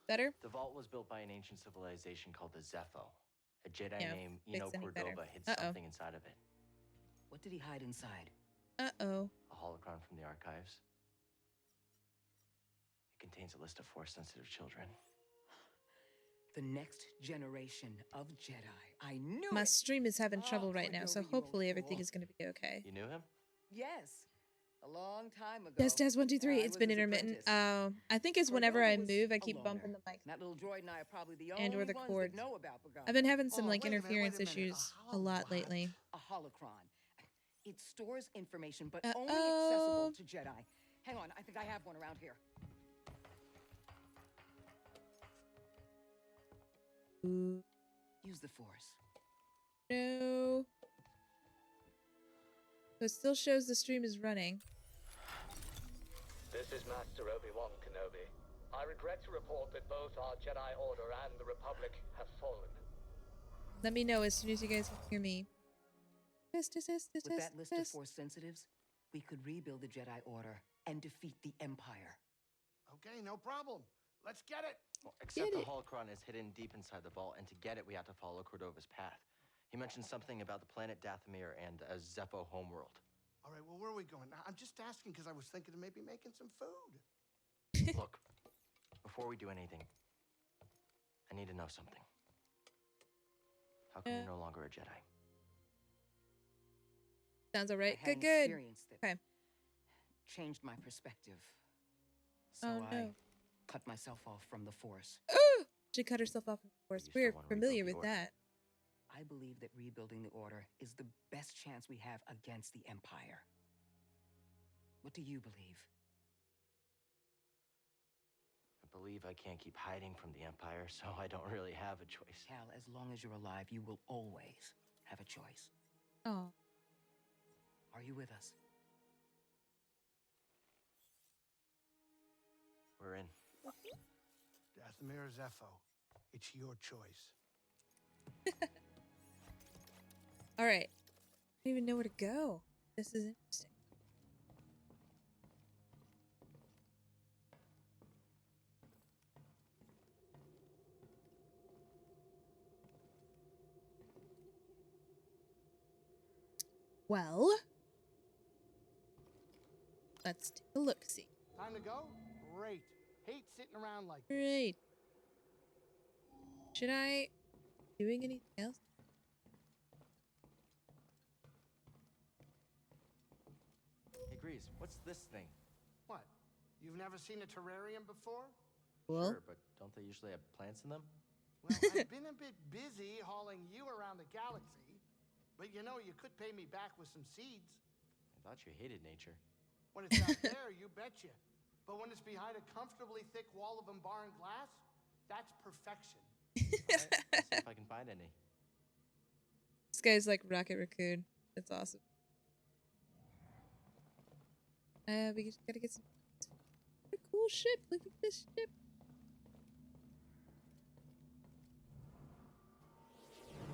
Better? The vault was built by an ancient civilization called the Zepho. A Jedi Yeah, named fix Eno any better. Cordova hid Uh-oh. something inside of it. What did he hide inside? Uh-oh. A holocron from the archives. It contains a list of Force-sensitive children. The next generation of Jedi. I knew My it! stream is having trouble right now, so Cordova, you old hopefully everything fool. is going to be okay. You knew him? Yes. A long time ago. Test test 1 2 3. I It's was been his intermittent. apprentice. I think it's whenever I Cordova was move, I a keep loner. bumping the mic And that little droid and I are probably the and or only the ones cords. that know about Pagani. I've been having some Oh, like wait a minute, interference wait a minute. issues A a lot what? lately. A holocron. It stores information, but Uh-oh. only accessible to Jedi. Hang on, I think I have one around here. Ooh, Use the Force. no. So it still shows the stream is running. This is Master Obi-Wan Kenobi. I regret to report that both our Jedi Order and the Republic have fallen. Let me know as soon as you guys can hear me. Test, test, test, test, With that list of test. Force sensitives, we could rebuild the Jedi Order and defeat the Empire. Okay, no problem. Let's get it. Well, except Get the it. holocron is hidden deep inside the vault, and to get it, we have to follow Cordova's path. He mentioned something about the planet Dathomir and a Zepho homeworld. All right, well, where are we going? I'm just asking because I was thinking of maybe making some food. Look, before we do anything, I need to know something. How come you're no longer a Jedi? Sounds alright. I had Good, an good. experience that Okay. changed my perspective. So Oh, I no. cut myself off from the Force. Ooh! She cut herself off, of course. You still We're wanna familiar rebuild with the Order? that. I believe that rebuilding the Order is the best chance we have against the Empire. What do you believe? I believe I can't keep hiding from the Empire, so I don't really have a choice. Cal, as long as you're alive, you will always have a choice. Oh. Are you with us? We're in. Dathomir Zepho, it's your choice. Alright. I don't even know where to go. This is interesting. Well, let's take a look-see. Time to go? Great. Hate sitting around like this. Great. Should I doing anything else? Hey, Grease, what's this thing? What? You've never seen a terrarium before? Well, Sure, but don't they usually have plants in them? Well, I've been a bit busy hauling you around the galaxy, but you know, you could pay me back with some seeds. I thought you hated nature. When it's out there, you betcha. But when it's behind a comfortably thick wall of embarring glass, that's perfection. All right, let's see if I can find any. this guy's like Rocket Raccoon. That's awesome. We just gotta get some. What a cool ship! Look at this ship.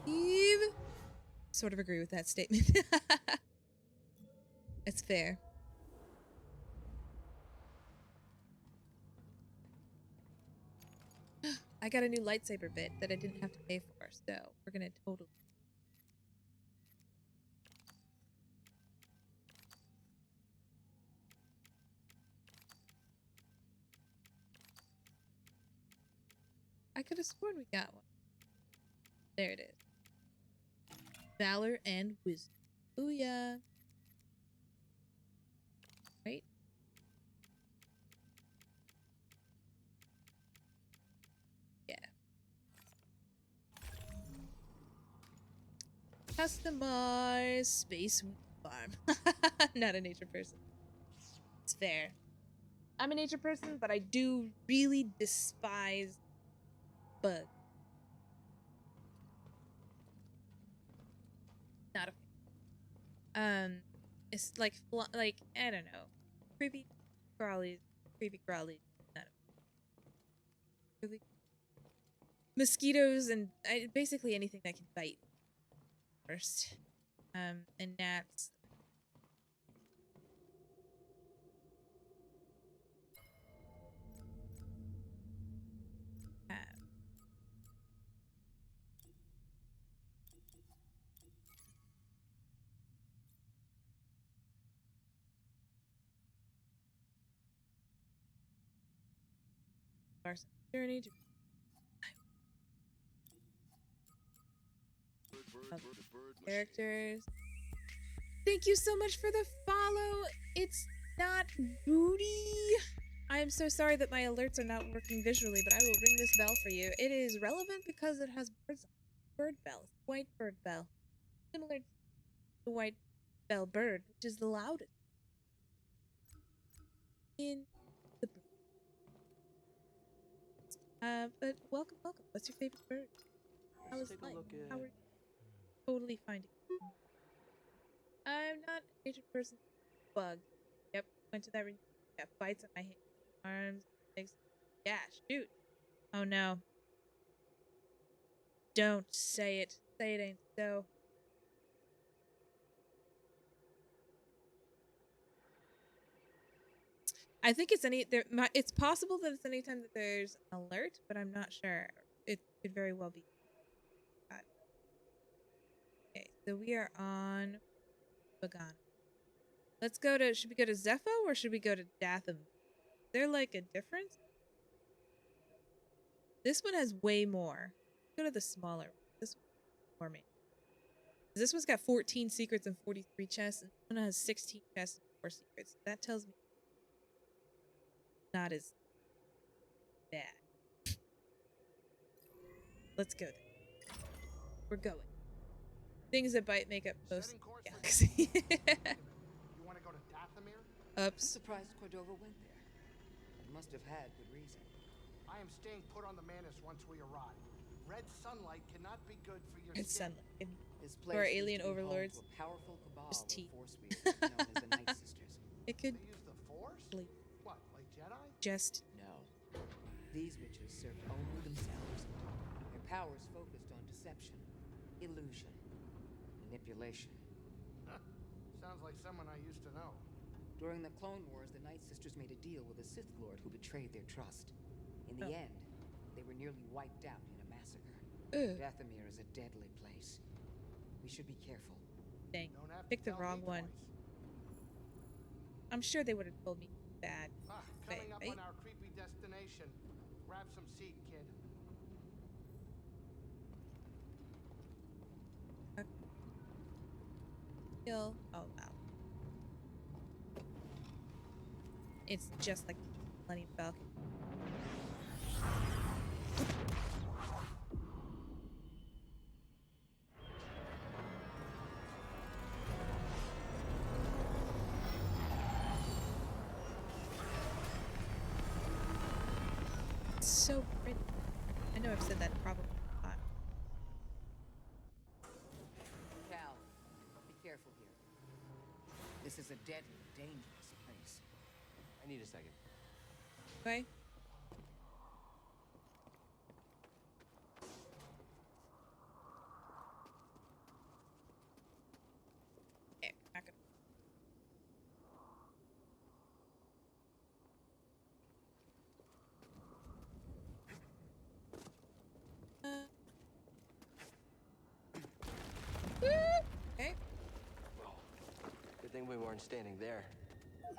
Eve. Sort of agree with that statement. It's fair. I got a new lightsaber bit that I didn't have to pay for, so we're gonna totally. I could have sworn we got one. There it is. Valor and wisdom. Booyah. Right? Yeah. Customize space farm. Not a nature person. It's fair. I'm a nature person, but I do really despise bugs. Not a fan. It's like I don't know, creepy crawlies, Not a really mosquitoes and basically anything that can bite. First, and gnats. Journey to characters. Thank you so much for the follow. It's not booty. I am so sorry that my alerts are not working visually, but I will ring this bell for you. It is relevant because it has birds on it. Bird bell. White bird bell. Similar to the white bell bird, which is the loudest in the bird. But welcome. What's your favorite bird? How is life? How are you? Totally finding it. I'm not a nature person. Bug. Yep. Went to that. Got bites on my arms, legs. Yeah. Shoot. Oh no. Don't say it. Say it ain't so. I think it's it's possible that it's anytime that there's an alert, but I'm not sure. It could very well be. Okay, so we are on Bagana. Let's go to. Should we go to Zepho or should we go to Datham? Is there like a difference? This one has way more. Go to the smaller one. This one's more main. This one's got 14 secrets and 43 chests, and this one has 16 chests and 4 secrets. That tells me not as bad. Let's go then. We're going. Things that bite make up most galaxy. You want to go to Dathomir? I'm surprised Cordova went there. He must have had good reason. I am staying put on the Manus once we arrive. Red sunlight cannot be good for your It's skin. sunlight. This For place alien used to be home overlords. to a powerful cabal Just of tea. force weavers known as the Night Sisters. It could They use the Force? bleed. What, like Jedi? Just No. These witches served only themselves. Their powers focused on deception, illusion, manipulation. Sounds like someone I used to know. During the Clone Wars, the Night Sisters made a deal with a Sith Lord who betrayed their trust. In the end, they were nearly wiped out in a massacre. Dathomir is a deadly place. We should be careful. dang. Don't have to Picked the tell wrong me one. twice. I'm sure they would have told me bad. Coming up right? on our creepy destination. Grab some seat, kid. Kill. Oh wow. It's just like Millennium Falcon. It's so pretty. I know I've said that probably a lot. Cal, be careful here. This is a deadly, dangerous place. I need a second. Okay. Okay, not gonna. Okay. Well, good thing we weren't standing there. What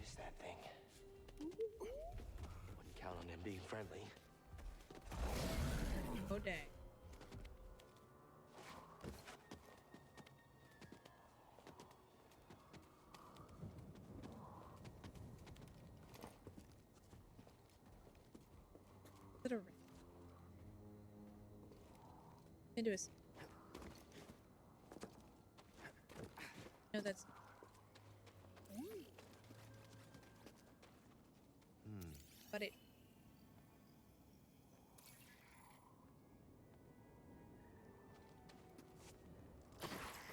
is that thing? Wouldn't count on him being friendly. Oh dang. Is it a ring? Into his. No, that's. But it.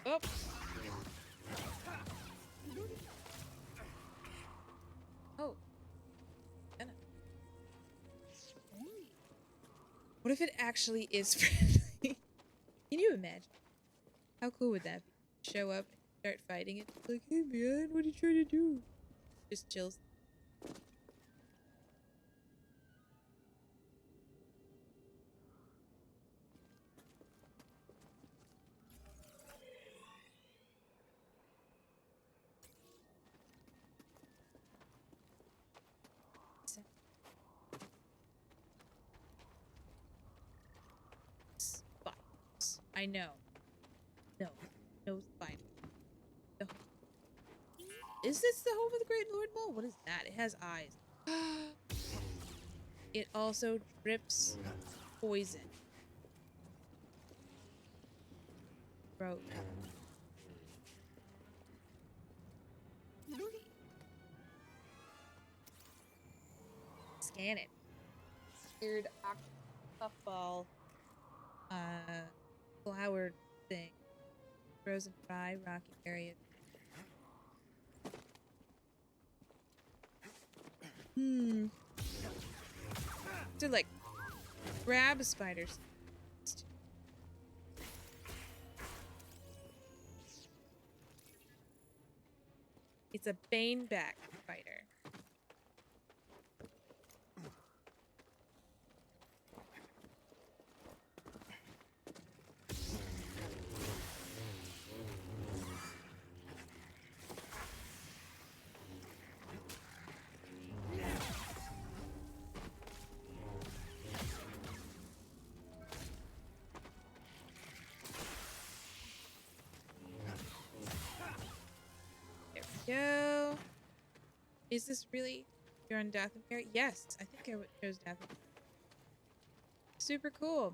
Oh. Oh. Anna. What if it actually is friendly? Can you imagine? How cool would that be? Show up and start fighting it. Like, hey man, what are you trying to do? Just chills. Spines. I know. No. No spine. No. Is this the home of the Great Lord Mole? What is that? It has eyes. It also drips poison. Bro. Scan it. Weird puffball. Flower thing. Frozen dry, rocky area. They're like crab spiders. It's a baneback spider. There we go. Is this really? You're on Dathomir? Yes, I think I chose Dathomir. Super cool.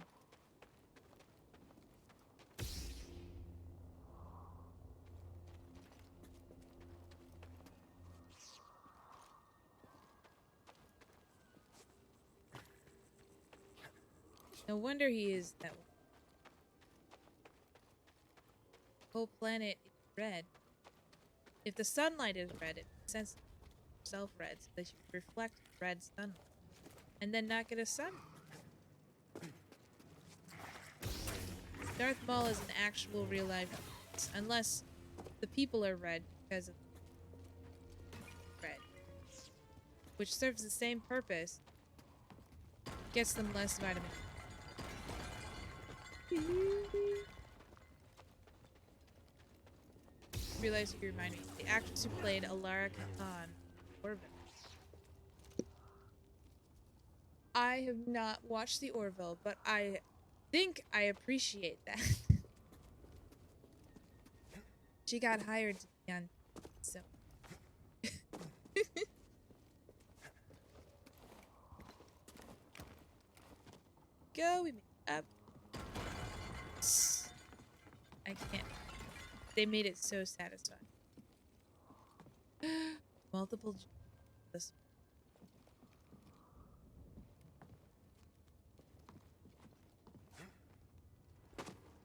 No wonder he is that way. The whole planet is red. If the sunlight is red, it makes sense itself red, so that you reflect red sunlight. And then not get a sun. Darth Maul is an actual real life place, unless the people are red because of red. Which serves the same purpose. Gets them less vitamin. Realize you remind me. The actress who played Alara Khan Orville. I have not watched the Orville, but I think I appreciate that. She got hired to be on, so. Go, we made it up. I can't. They made it so satisfying. Multiple.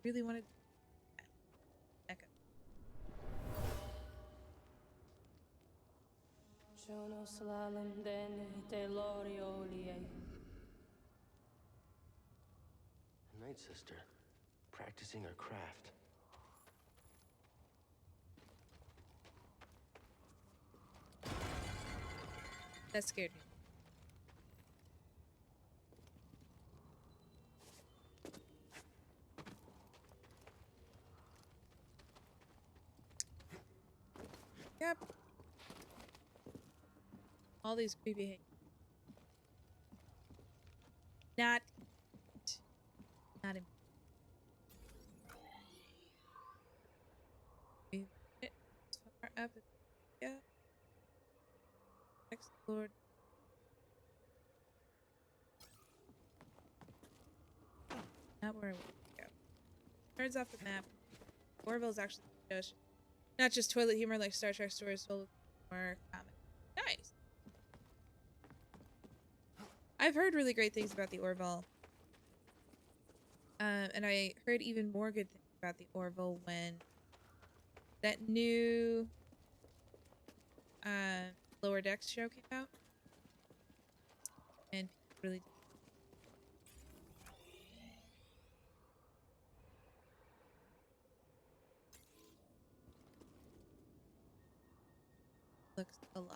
Really wanted. Echo. Night Sister, practicing her craft. That scared me. Yep. All these creepy. Explored. Not where I want to go. Turns off the map. Orville's actually just not just toilet humor like Star Trek stories filled with more comedy. Nice. I've heard really great things about the Orville. And I heard even more good things about the Orville when that new Lower Decks show came out. And people really looks alive.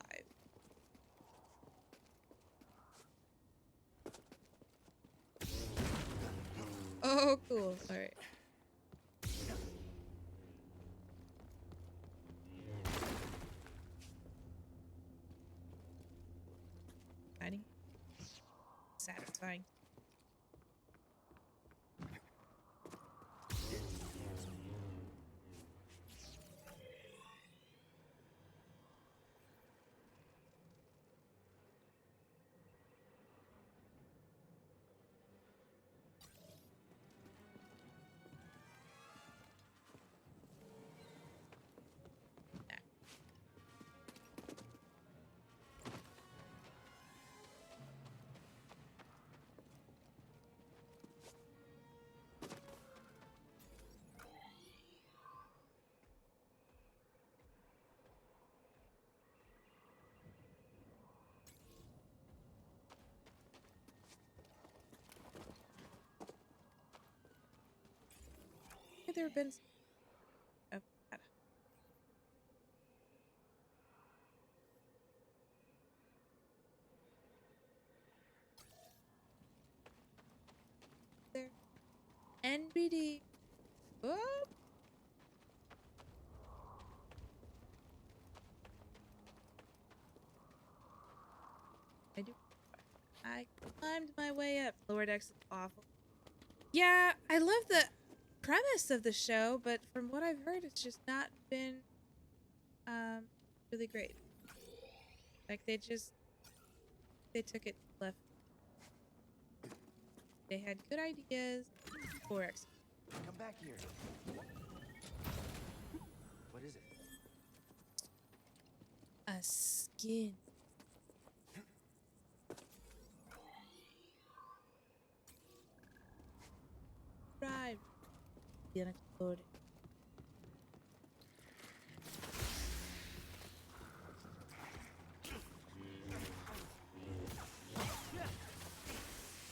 Oh, cool. All right. Exciting. Satisfying. Have there been oh, God. There NBD. Whoop. I climbed my way up. Lower Decks is awful. Yeah, I love the premise of the show, but from what I've heard, it's just not been really great. Like they took it left. They had good ideas for X. Come back here. What is it? A skin. Drive. The unexploded.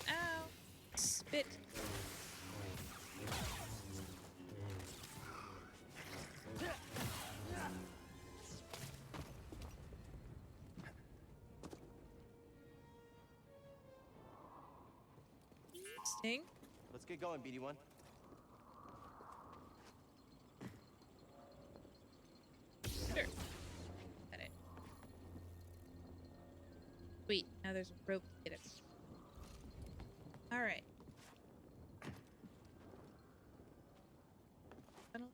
Ow. Spit. Sting. Let's get going, BD1. Sure. Got it. Sweet. Now there's a rope to get it. All right. Tunnel.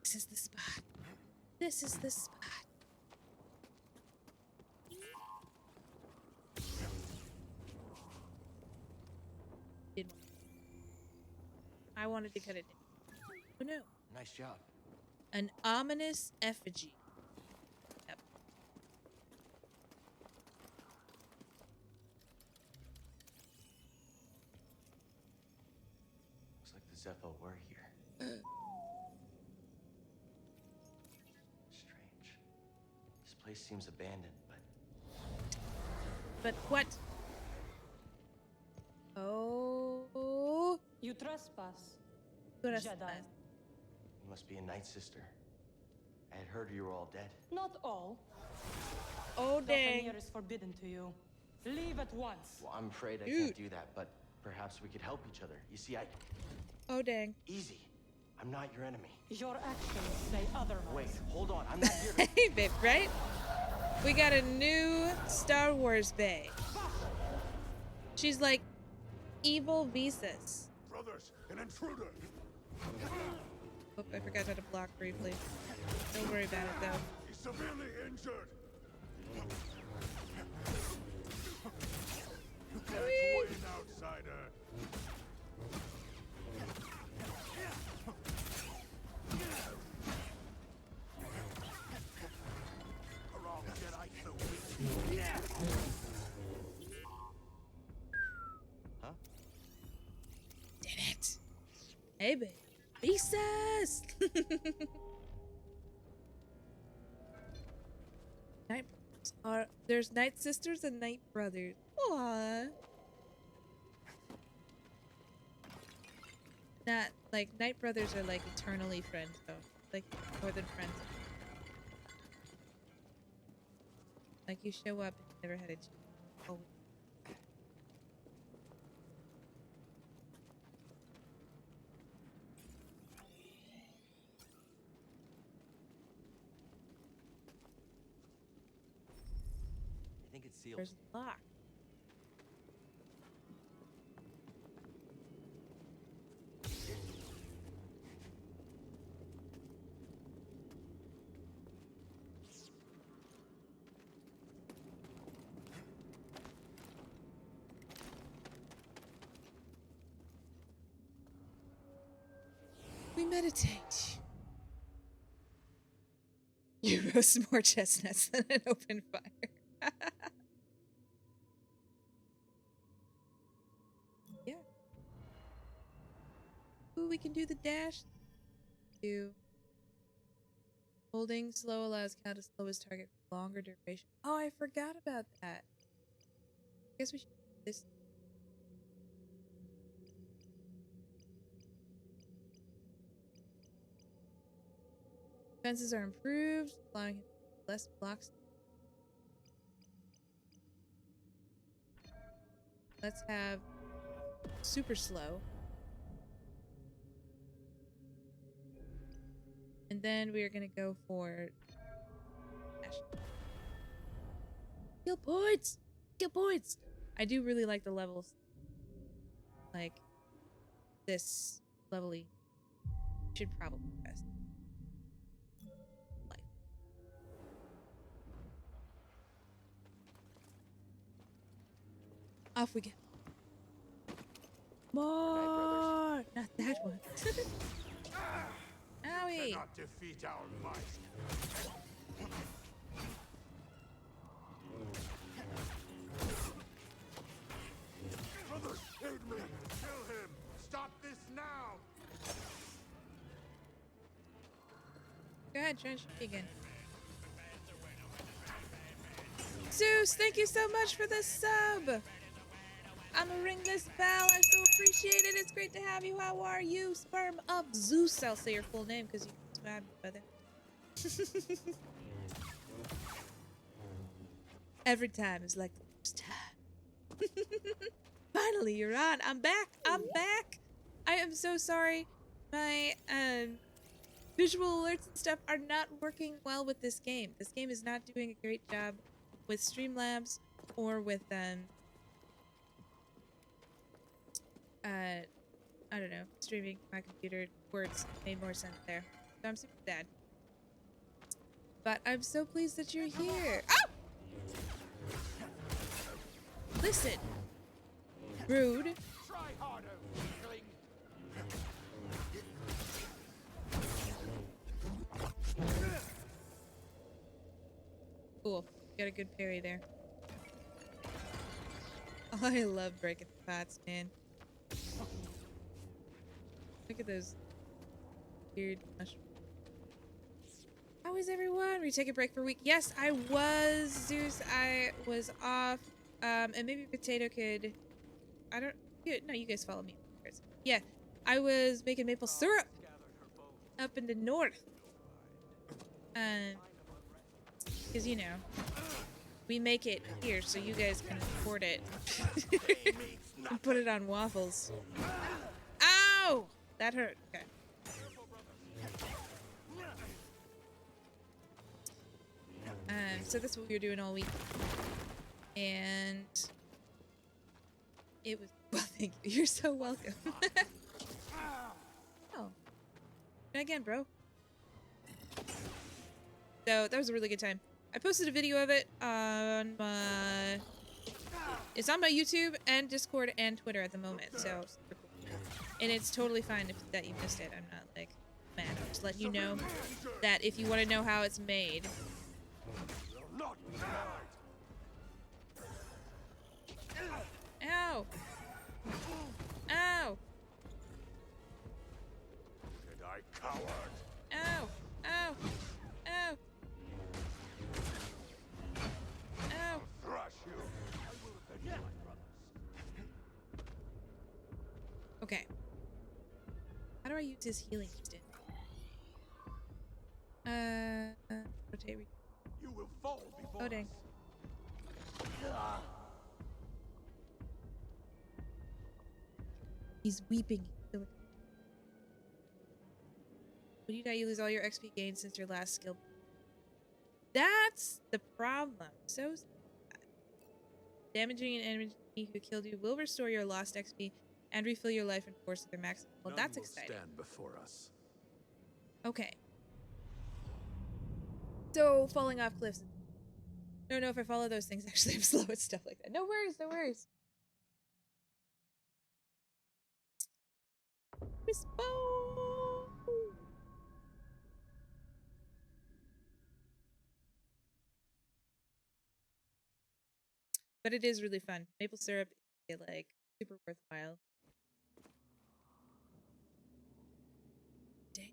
This is the spot. This is the spot. I wanted to cut it down. Oh no. Nice job. An ominous effigy. Yep. Looks like the Zepho were here. Strange. This place seems abandoned, but... But what? Oh. You trespass, Trespass. Jedi. You must be a Night Sister. I had heard you were all dead. Not all. Oh dang. Here is forbidden to you. Leave at once. Well, I'm afraid I can't do that, but perhaps we could help each other. You see, Oh dang. Easy. I'm not your enemy. Your actions say otherwise. Wait, hold on. I'm not here to... Hey, babe, right? We got a new Star Wars bay. She's like evil Visas. Brothers, an intruder! Oh, I forgot how to block briefly. Don't worry about it though. He's severely injured! You can't win, outsider! The wrong Jedi so weak. Huh? Did it. Hey, babe. Visas! Night brothers are there's night sisters and night brothers. Aww. Not like night brothers are like eternally friends though. Like more than friends. Like you show up and you never had a chance. Oh. I think it's sealed. There's a lock. We meditate. You roast more chestnuts than an open fire. Yeah. Ooh, we can do the dash. Holding slow allows Cal to slow his target for longer duration. Oh, I forgot about that. I guess we should do this. Defenses are improved, allowing him less blocks. Let's have super slow. And then we are going to go for skill points. Skill points. I do really like the levels. Like this levely should probably be best. Life. Off we go. More. Not that one. Owie. Cannot defeat our might. Brothers, aid me! Kill him! Stop this now! Go ahead, try and shoot me again. Zeus, thank you so much for the sub! I'm gonna ring this bell. I so appreciate it. It's great to have you. How are you? Sperm of Zeus. I'll say your full name because you swabbed me, brother. Every time is like the first time. Finally, you're on. I'm back. I'm back. I am so sorry. My visual alerts and stuff are not working well with this game. This game is not doing a great job with Streamlabs or with I don't know, streaming my computer. Words made more sense there. So I'm super sad. But I'm so pleased that you're here. Oh! Listen. Rude. Try harder, weakling. Cool. Got a good parry there. Oh, I love breaking the pots, man. Look at those weird mushrooms. How is everyone? Were you taking a break for a week? Yes, I was, Zeus. I was off. And maybe Potato could... I don't... No, you guys follow me. Yeah, I was making maple syrup up in the north. Because, you know, we make it here so you guys can afford it. And put it on waffles. Ow! That hurt. Okay. So that's what we were doing all week. And It was well, thank you. You're so welcome. Oh. Again, bro. So that was a really good time. I posted a video of it on my... It's on my YouTube and Discord and Twitter at the moment, so super cool. And it's totally fine that you missed it. I'm not, like, mad. I'm just letting you know that if you want to know how it's made... Ow! Ow! Jedi coward! Ow! Ow! Ow! Ow! Thrash you! Okay. How do I use his healing stick? Rotate. You will fall before Oh dang. He's weeping. When you die, you lose all your XP gains since your last skill. That's the problem. So sad. Damaging an enemy who killed you will restore your lost XP and refill your life and force to their maximum. Well, that's exciting. Stand before us. Okay. So, falling off cliffs. I don't know if I follow those things. Actually, I'm slow at stuff like that. No worries, no worries. But it is really fun. Maple syrup is like super worthwhile. Dang.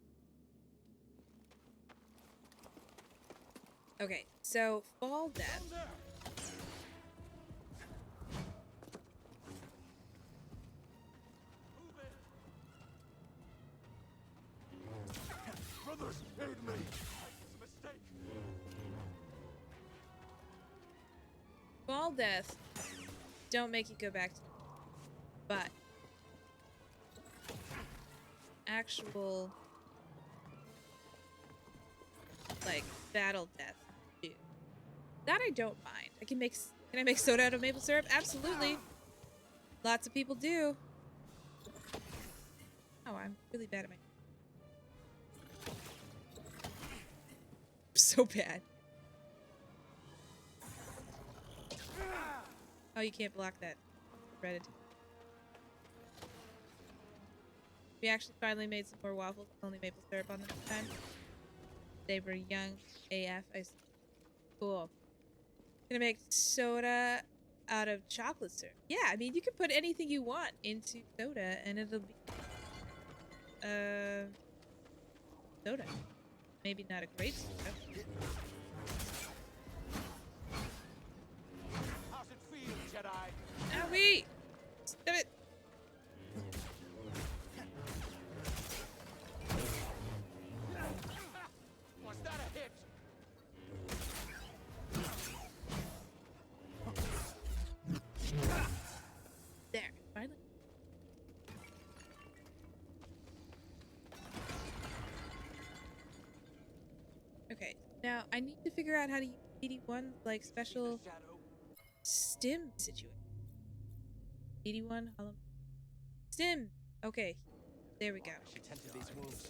Okay, so fall death. Brothers, aid me! It's a mistake! Fall death don't make you go back to, but actual like battle death do. That I don't mind. Can I make soda out of maple syrup? Absolutely. Lots of people do. Oh, I'm really bad at my so bad. Oh, you can't block that. Reddit. We actually finally made some more waffles with only maple syrup on them this time. They were young AF. Cool. Gonna make soda out of chocolate syrup. Yeah, I mean, you can put anything you want into soda and it'll be soda. Maybe not a great soda. How's it feel, Jedi? Owie! Stop it! Was that a hit? There, finally. Okay, now I need to figure out how to use 81's like special stim situation. 81 hollow stim. Okay, there we go. She tended these wounds.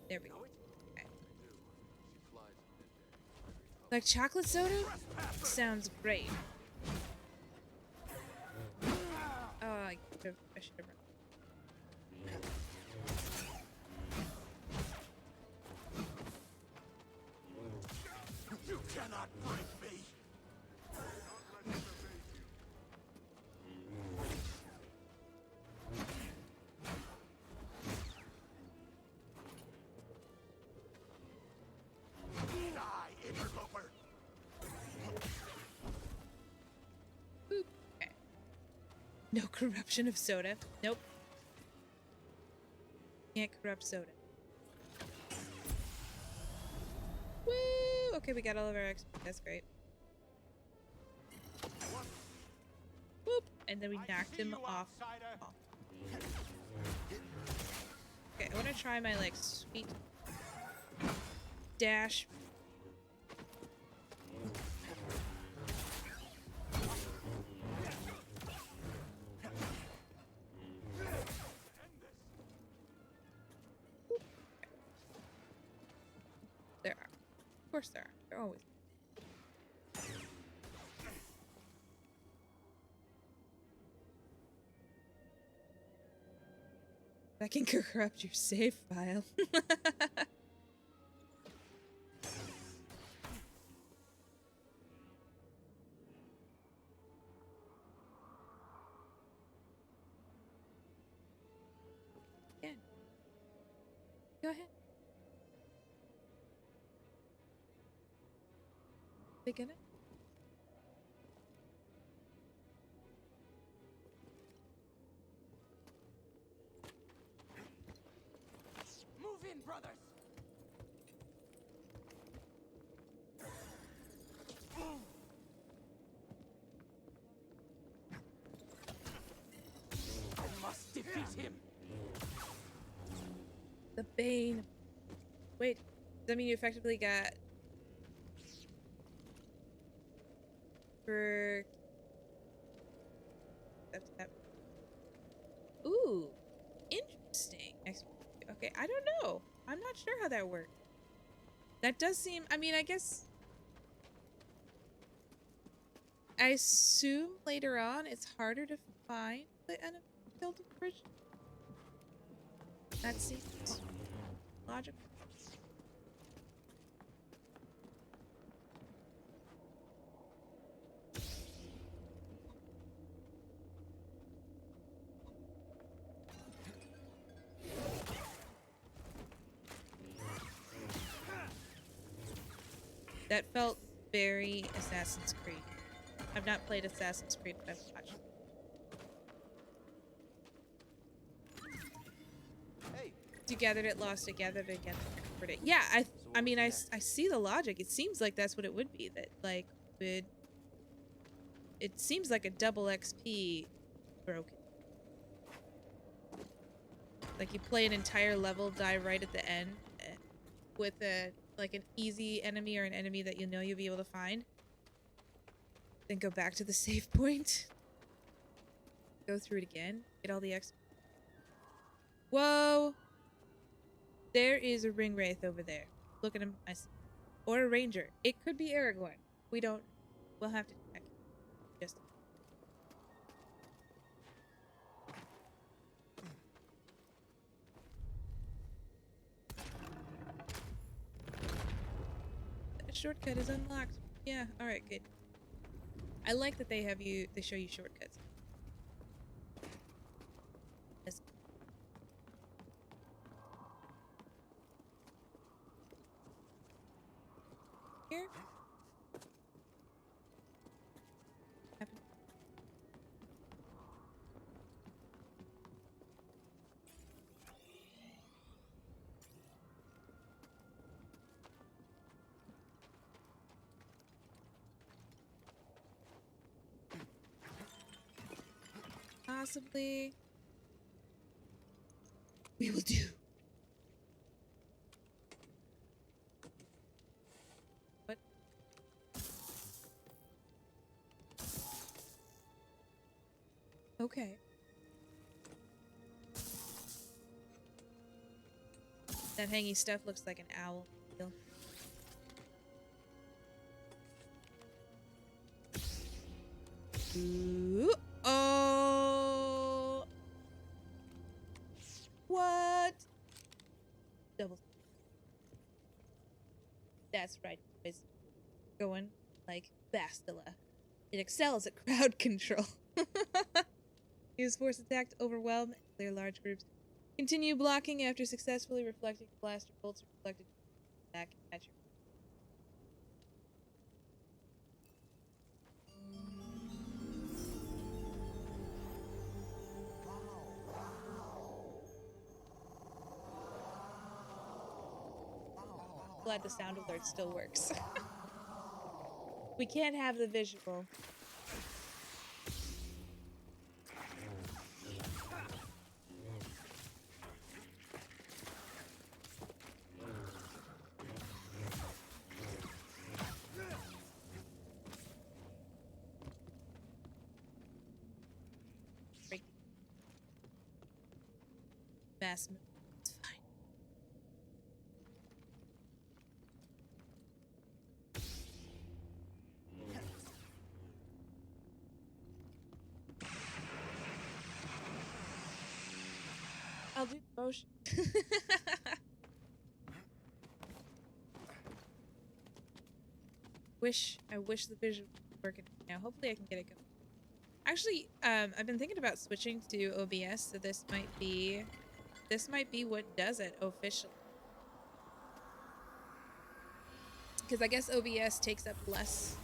There we go. Okay. Like chocolate soda? Sounds great. Oh, I should have run. You cannot break me! Die, interloper! Boop. Okay. No corruption of soda. Nope. Can't corrupt soda. Woo! Okay, we got all of our XP. That's great. Whoop! And then we knocked him off. Okay, I want to try my, like, sweet dash. course there are. There always. That can corrupt your save file. Again. Go ahead. They gonna? Move in, brothers! I must defeat him! The Bane. Wait, does that mean you effectively got for ooh, interesting. Okay, I don't know. I'm not sure how that works. That does seem, I mean, I guess I assume later on it's harder to find the enemy killed the bridge. That seems logical. That felt very Assassin's Creed. I've not played Assassin's Creed, but I've watched. Hey. You gathered it, lost it, gathered it again, recovered it. Yeah, I mean, I see the logic. It seems like that's what it would be. That, like, it seems like a double XP broken. Like, you play an entire level, die right at the end, with like an easy enemy or an enemy that you know you'll be able to find. Then go back to the save point. Go through it again. Get all the XP. Whoa! There is a ring wraith over there. Look at him. I see. Or a ranger. It could be Aragorn. We don't. We'll have to check. Just. That shortcut is unlocked. Yeah. All right. Good. I like that they show you shortcuts. Yes. Here. Possibly. We will do. What? Okay. That hangy stuff looks like an owl. Ooh. Oh. What? Double. That's right, boys. Going like Bastila. It excels at crowd control. Use force attack to overwhelm and clear large groups. Continue blocking after successfully reflecting blaster bolts reflected back at your. Glad the sound alert still works. We can't have the visual. Mass move. It's fine. motion. I wish the visual was working now. Hopefully I can get it going. Actually, I've been thinking about switching to OBS, so this might be what does it officially. Because I guess OBS takes up less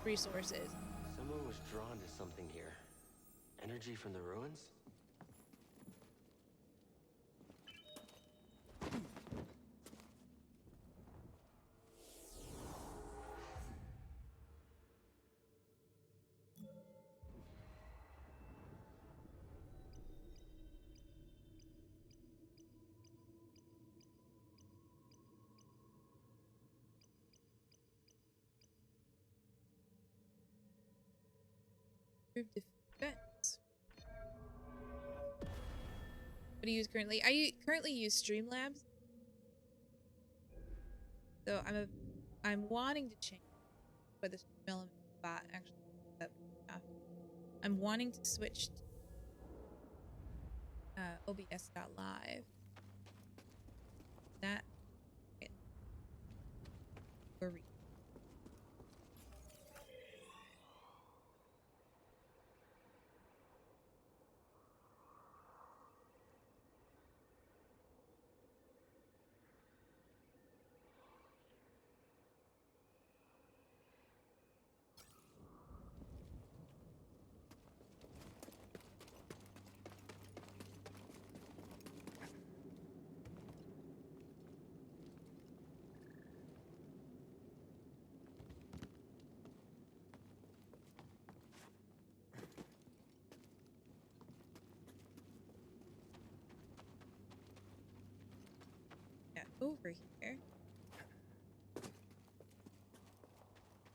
resources. Someone was drawn to something here. Energy from the ruins? Improved defense. What do you use currently? I currently use Streamlabs. So I'm wanting to change for the Stream bot actually. I'm wanting to switch to OBS.live. That or over here.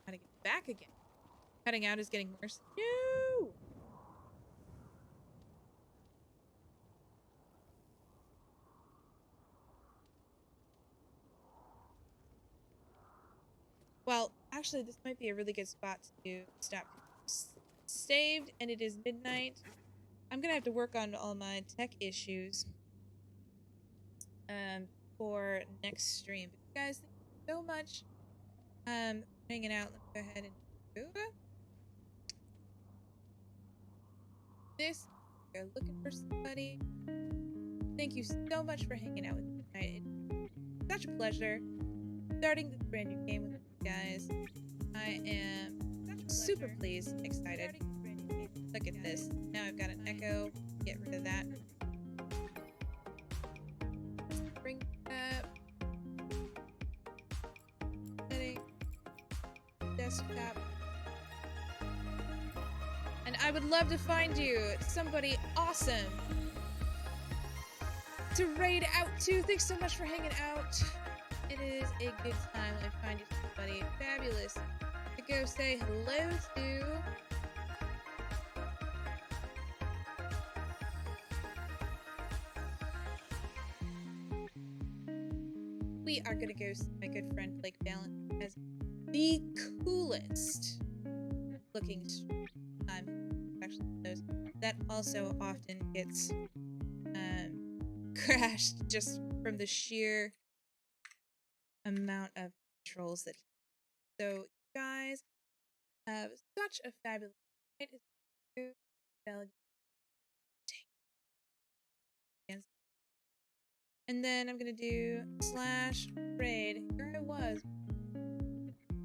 How to get back again. Cutting out is getting worse. No! Well, actually, this might be a really good spot to stop. Saved, and it is midnight. I'm gonna have to work on all my tech issues for next stream. But you guys, thank you so much for hanging out. Let me go ahead and do this. Go looking for somebody. Thank you so much for hanging out with me tonight. It's such a pleasure starting this brand new game with you guys. I am super pleased, excited. Look at this. Now I've got an echo. Get rid of that. Bring up. Setting. Desktop. And I would love to find you somebody awesome to raid out to. Thanks so much for hanging out. It is a good time when I find you somebody fabulous to go say hello to. We are gonna go see my good friend Blake Valent, who has the coolest looking actually knows that also often gets crashed just from the sheer amount of trolls that he. So you guys have such a fabulous night. And then I'm gonna do /raid. Here I was.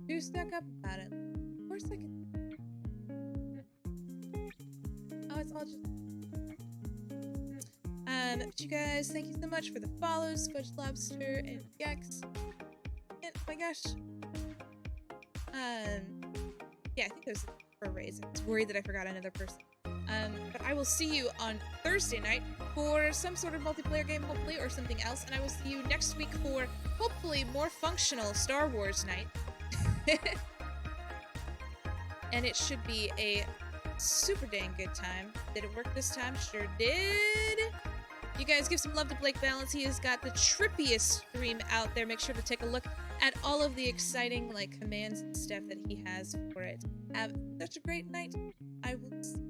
Too stuck up about it. Of course I can. Oh, it's all just. But you guys, thank you so much for the follows, Fudge Lobster and Gex. And oh my gosh. Yeah, I think those are for raids. I was worried that I forgot another person. But I will see you on Thursday night for some sort of multiplayer game, hopefully, or something else. And I will see you next week for, hopefully, more functional Star Wars night. And it should be a super dang good time. Did it work this time? Sure did. You guys give some love to Blake Valent. He has got the trippiest stream out there. Make sure to take a look at all of the exciting commands and stuff that he has for it. Have such a great night. I will see